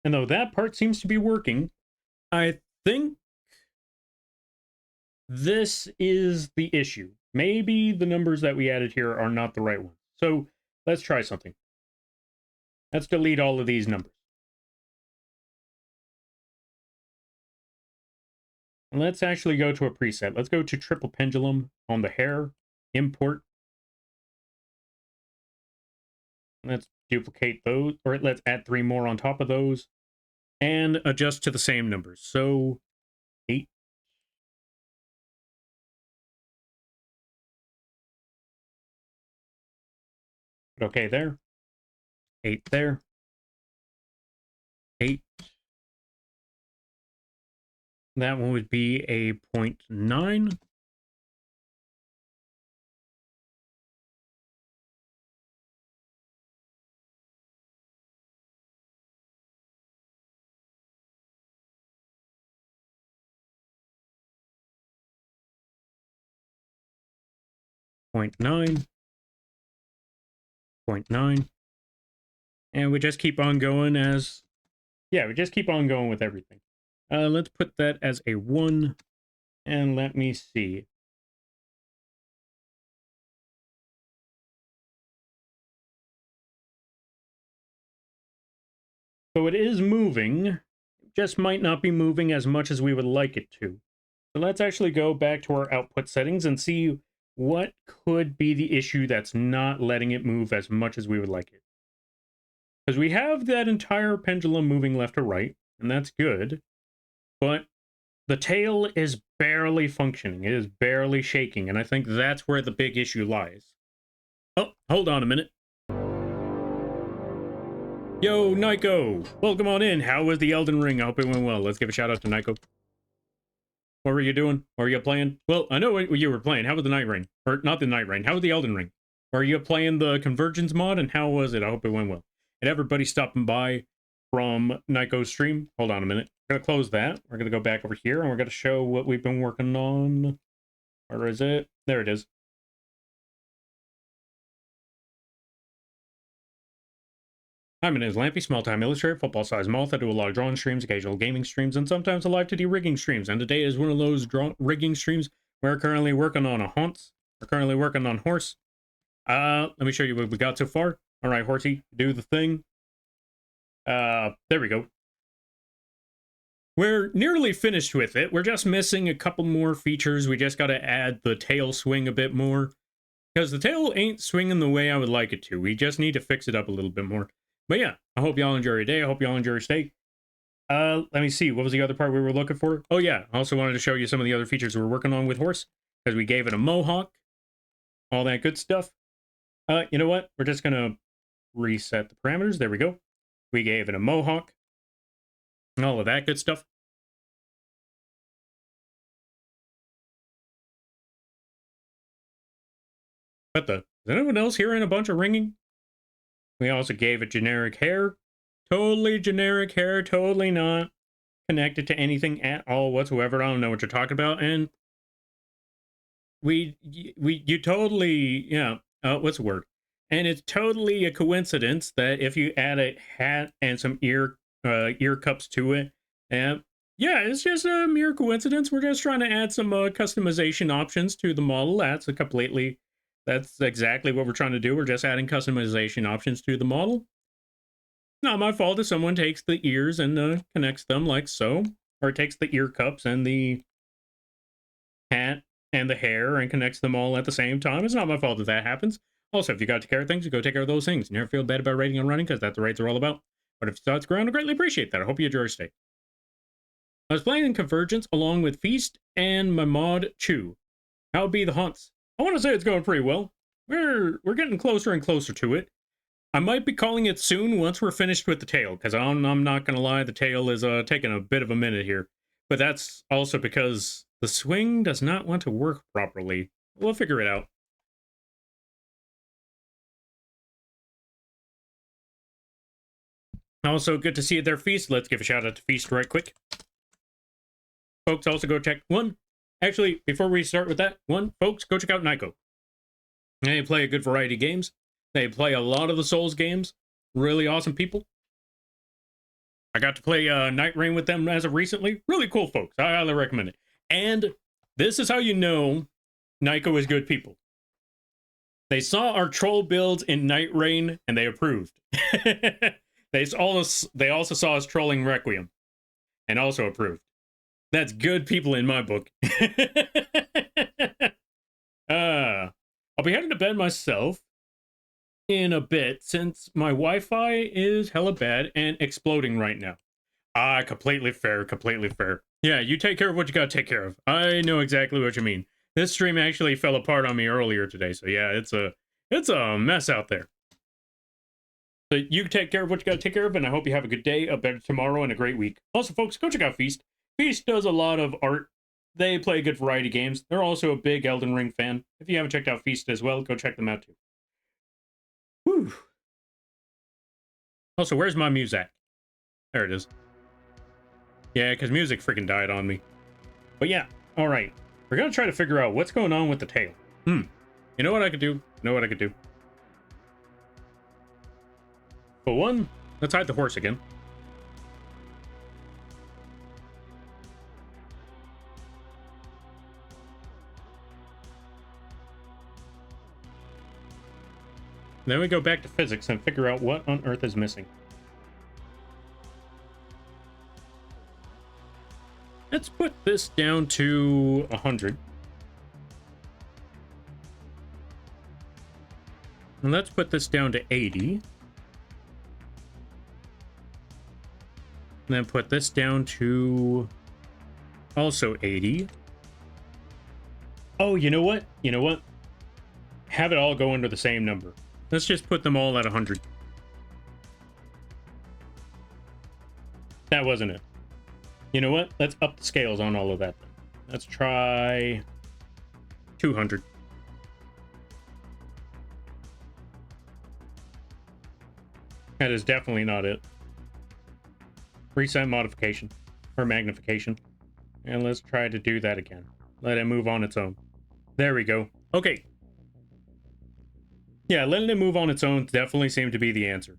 S1: And though that part seems to be working, I think this is the issue. Maybe the numbers that we added here are not the right ones. So let's try something. Let's delete all of these numbers. And let's actually go to a preset. Let's go to triple pendulum on the hair, import. Let's duplicate those, or let's add 3 more on top of those and adjust to the same numbers. So 8. Okay, there. 8 there. 8. That one would be a 0.9. 0.9, 0.9. And we just keep on going as... Yeah, we just keep on going with everything. Let's put that as a 1. And let me see. So it is moving, just might not be moving as much as we would like it to. So let's actually go back to our output settings and see what could be the issue that's not letting it move as much as we would like it. Because we have that entire pendulum moving left to right, and that's good. But the tail is barely functioning. It is barely shaking, and I think that's where the big issue lies. Oh, hold on a minute. Yo, Nyko! Welcome on in. How was the Elden Ring? I hope it went well. Let's give a shout out to Nyko. What were you doing? What were you playing? Well, I know what you were playing. How was the Night Rain? Or not the Night Rain. How was the Elden Ring? Were you playing the Convergence mod, and how was it? I hope it went well. And everybody stopping by from Nyko's stream. Hold on a minute. We're going to close that. We're going to go back over here, and we're going to show what we've been working on. Where is it? There it is. Hi, my name is Lampy, small-time illustrator, football-sized moth. I do a lot of drawing streams, occasional gaming streams, and sometimes a Live2d Rigging streams. And today is one of those rigging streams. We're currently working on a Haunts. We're currently working on Horse. Let me show you what we got so far. All right, Horsey, do the thing. There we go. We're nearly finished with it. We're just missing a couple more features. We just got to add the tail swing a bit more. Because the tail ain't swinging the way I would like it to. We just need to fix it up a little bit more. But yeah, I hope y'all enjoy your day. I hope y'all enjoy your stay. Let me see. What was the other part we were looking for? Oh yeah, I also wanted to show you some of the other features we're working on with Horse. Because we gave it a mohawk. All that good stuff. You know what? We're just going to reset the parameters. There we go. We gave it a mohawk. And all of that good stuff. What the? Is anyone else hearing a bunch of ringing? We also gave it generic hair. Totally generic hair. Totally not connected to anything at all whatsoever. I don't know what you're talking about. And you totally, yeah, what's the word? And it's totally a coincidence that if you add a hat and some ear cups to it, and yeah, it's just a mere coincidence. We're just trying to add some customization options to the model. That's exactly what we're trying to do. We're just adding customization options to the model. Not my fault if someone takes the ears and connects them like so, or takes the ear cups and the hat and the hair and connects them all at the same time. It's not my fault if that happens. Also, if you got to take care of things, you go take care of those things. You never feel bad about raiding and running, because that's what raids are all about. But if you thought it's ground, I greatly appreciate that. I hope you enjoy your stay. I was playing in Convergence along with Feast and my mod Chew. How would be the Haunts? I want to say it's going pretty well. We're getting closer and closer to it. I might be calling it soon once we're finished with the tail, because I'm not going to lie, the tail is taking a bit of a minute here. But that's also because the swing does not want to work properly. We'll figure it out. Also, good to see you there, Feast. Let's give a shout out to Feast right quick. Folks, also go check Actually, before we start with that, folks, go check out Nyko. They play a good variety of games. They play a lot of the Souls games. Really awesome people. I got to play Night Rain with them as of recently. Really cool folks. I highly recommend it. And this is how you know Nyko is good people. They saw our troll builds in Night Rain and they approved. They also saw us trolling Requiem and also approved. That's good people in my book. I'll be heading to bed myself in a bit since my Wi-Fi is hella bad and exploding right now. Completely fair, completely fair. Yeah, you take care of what you gotta take care of. I know exactly what you mean. This stream actually fell apart on me earlier today, so yeah, it's a mess out there. So you take care of what you gotta take care of, and I hope you have a good day, a better tomorrow, and a great week. Also, folks, go check out Feast. Feast does a lot of art. They play good variety games. They're also a big Elden Ring fan. If you haven't checked out Feast as well, go check them out too. Whew. Also, where's my music? There it is. Yeah, because music freaking died on me. But yeah, all right. We're going to try to figure out what's going on with the tail. You know what I could do? You know what I could do? For one, let's hide the horse again. Then we go back to physics and figure out what on earth is missing. Let's put this down to 100. And let's put this down to 80. And then put this down to also 80. Oh, you know what? You know what? Have it all go under the same number. Let's just put them all at 100. That wasn't it. You know what? Let's up the scales on all of that. Let's try 200. That is definitely not it. Reset modification or magnification. And let's try to do that again. Let it move on its own. There we go. Okay. Yeah, letting it move on its own definitely seemed to be the answer.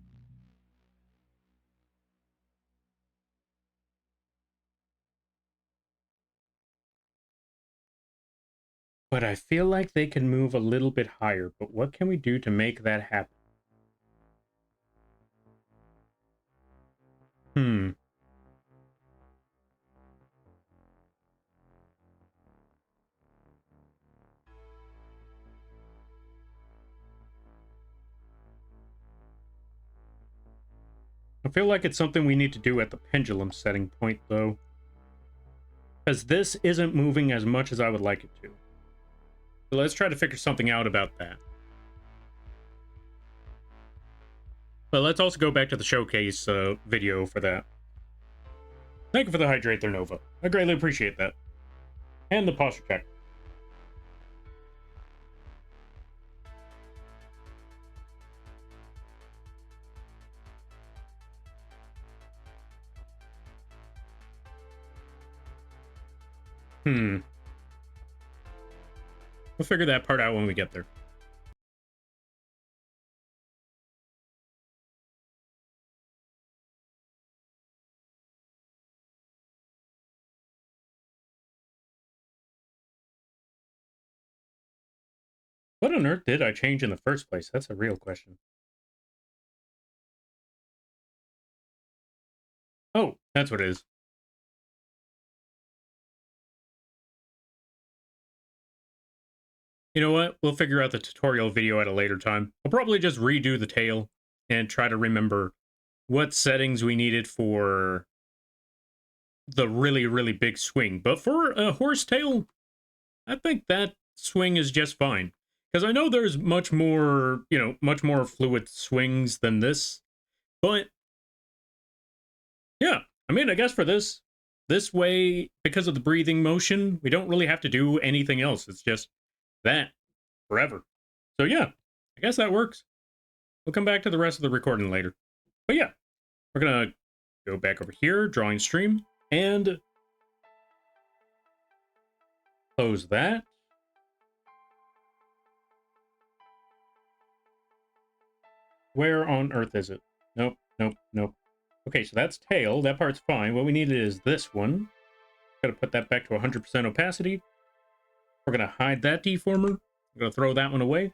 S1: But I feel like they can move a little bit higher. But what can we do to make that happen? I feel like it's something we need to do at the pendulum setting point, though. Because this isn't moving as much as I would like it to. So let's try to figure something out about that. But let's also go back to the showcase video for that. Thank you for the hydrate there, Nova. I greatly appreciate that. And the posture check. We'll figure that part out when we get there. What on earth did I change in the first place? That's a real question. Oh, that's what it is. You know what? We'll figure out the tutorial video at a later time. I'll probably just redo the tail and try to remember what settings we needed for the really, really big swing. But for a horse tail, I think that swing is just fine. Because I know there's much more, you know, much more fluid swings than this. But, yeah, I mean, I guess for this way, because of the breathing motion, we don't really have to do anything else. It's just that forever. So yeah, I guess that works. We'll come back to the rest of the recording later. But yeah, we're gonna go back over here, drawing stream, and close that. Where on earth is it? Nope, nope, nope. Okay, so that's tail. That part's fine. What we needed is this one. Gotta put that back to 100% opacity. We're gonna hide that deformer. I'm gonna throw that one away.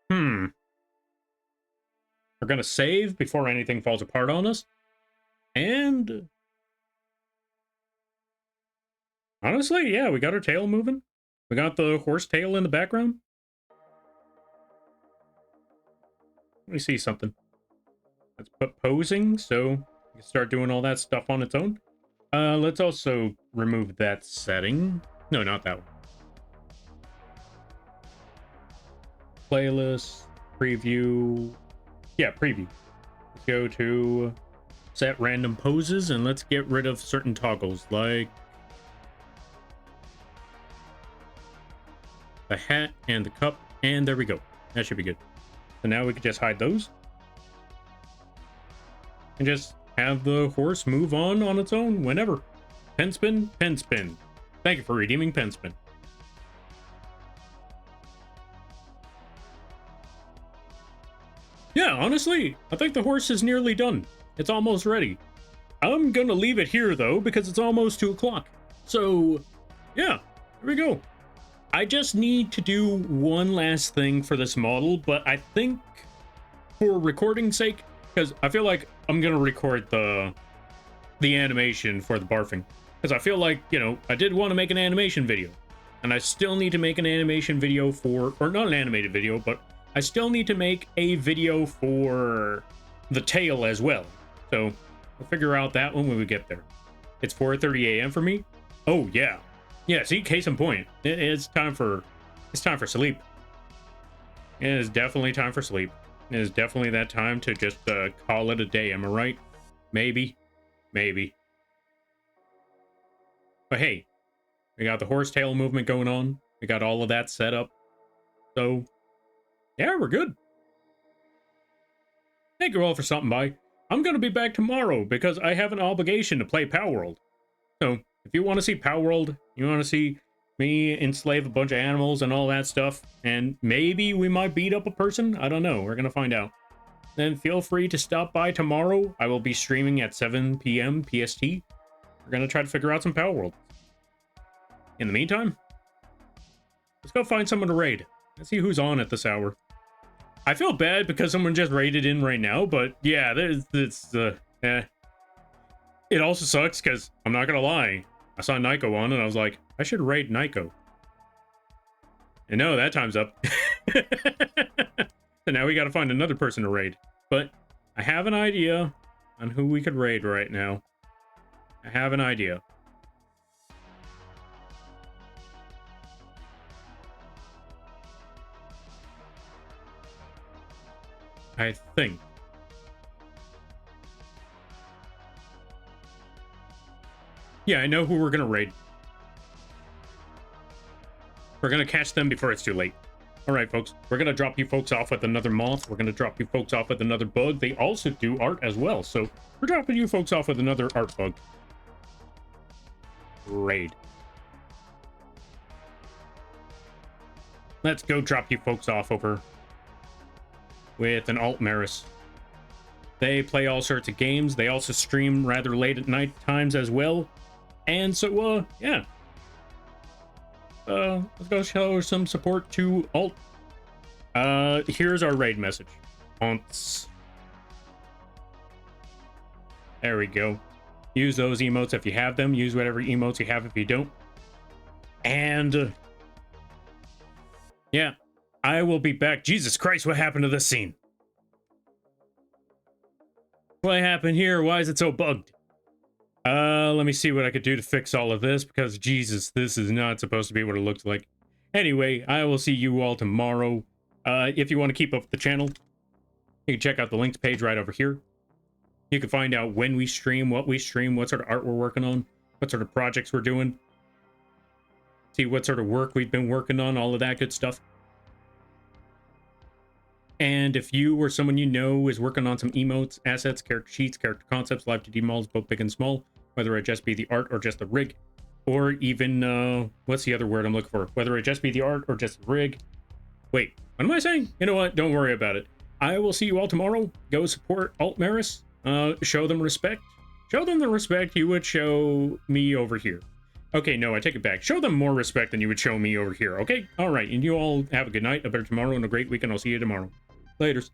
S1: We're gonna save before anything falls apart on us. And honestly, yeah, we got our tail moving. We got the horse tail in the background. Let me see something. Let's put posing so we can start doing all that stuff on its own. Let's also remove that setting. No, not that one. Playlist, preview. Yeah, preview. Let's go to set random poses and let's get rid of certain toggles like the hat and the cup. And there we go. That should be good. So now we can just hide those. And just have the horse move on its own whenever. Penspin, Penspin. Thank you for redeeming Penspin. Yeah, honestly, I think the horse is nearly done. It's almost ready. I'm gonna leave it here, though, because it's almost 2 o'clock. So, yeah, here we go. I just need to do one last thing for this model, but I think for recording's sake, because I feel like I'm gonna record the animation for the barfing. Because I feel like, you know, I did want to make an animation video. And I still need to make an animation video for, or not an animated video, but I still need to make a video for the tail as well. So we'll figure out that one when we get there. It's 4:30 a.m. for me. Oh yeah, yeah. See, case in point, it's time for sleep. It is definitely time for sleep. It is definitely that time to just call it a day. Am I right? Maybe. But hey, we got the horsetail movement going on. We got all of that set up. So, yeah, we're good. Thank you all for stopping by. I'm going to be back tomorrow because I have an obligation to play Power World. So, if you want to see Power World, you want to see me enslave a bunch of animals and all that stuff, and maybe we might beat up a person, I don't know. We're going to find out. Then feel free to stop by tomorrow. I will be streaming at 7 p.m. PST. We're going to try to figure out some Power World. In the meantime, let's go find someone to raid. Let's see who's on at this hour. I feel bad because someone just raided in right now, but yeah, it also sucks because I'm not going to lie. I saw Nico on and I was like, I should raid Nico. And no, that time's up. So now we got to find another person to raid. But I have an idea on who we could raid right now. I have an idea. I think. Yeah, I know who we're going to raid. We're going to catch them before it's too late. All right, folks. We're going to drop you folks off with another moth. We're going to drop you folks off with another bug. They also do art as well. So we're dropping you folks off with another art bug. Raid. Let's go drop you folks off over with an alt Maris. They play all sorts of games. They also stream rather late at night times as well. And so, yeah. Let's go show some support to alt. Here's our raid message. Alts. There we go. Use those emotes if you have them. Use whatever emotes you have if you don't. And, yeah. I will be back. Jesus Christ, what happened to this scene? What happened here? Why is it so bugged? Let me see what I could do to fix all of this, because Jesus, this is not supposed to be what it looks like. Anyway, I will see you all tomorrow. If you want to keep up with the channel, you can check out the links page right over here. You can find out when we stream, what sort of art we're working on, what sort of projects we're doing. See what sort of work we've been working on, all of that good stuff. And if you or someone you know is working on some emotes, assets, character sheets, character concepts, Live2d models, both big and small, whether it just be the art or just the rig, or even, what's the other word I'm looking for? Whether it just be the art or just the rig. Wait, what am I saying? You know what? Don't worry about it. I will see you all tomorrow. Go support Alt Maris. Show them respect. Show them the respect you would show me over here. Okay, no, I take it back. Show them more respect than you would show me over here, okay? All right, and you all have a good night, a better tomorrow, and a great weekend. I'll see you tomorrow. Laters.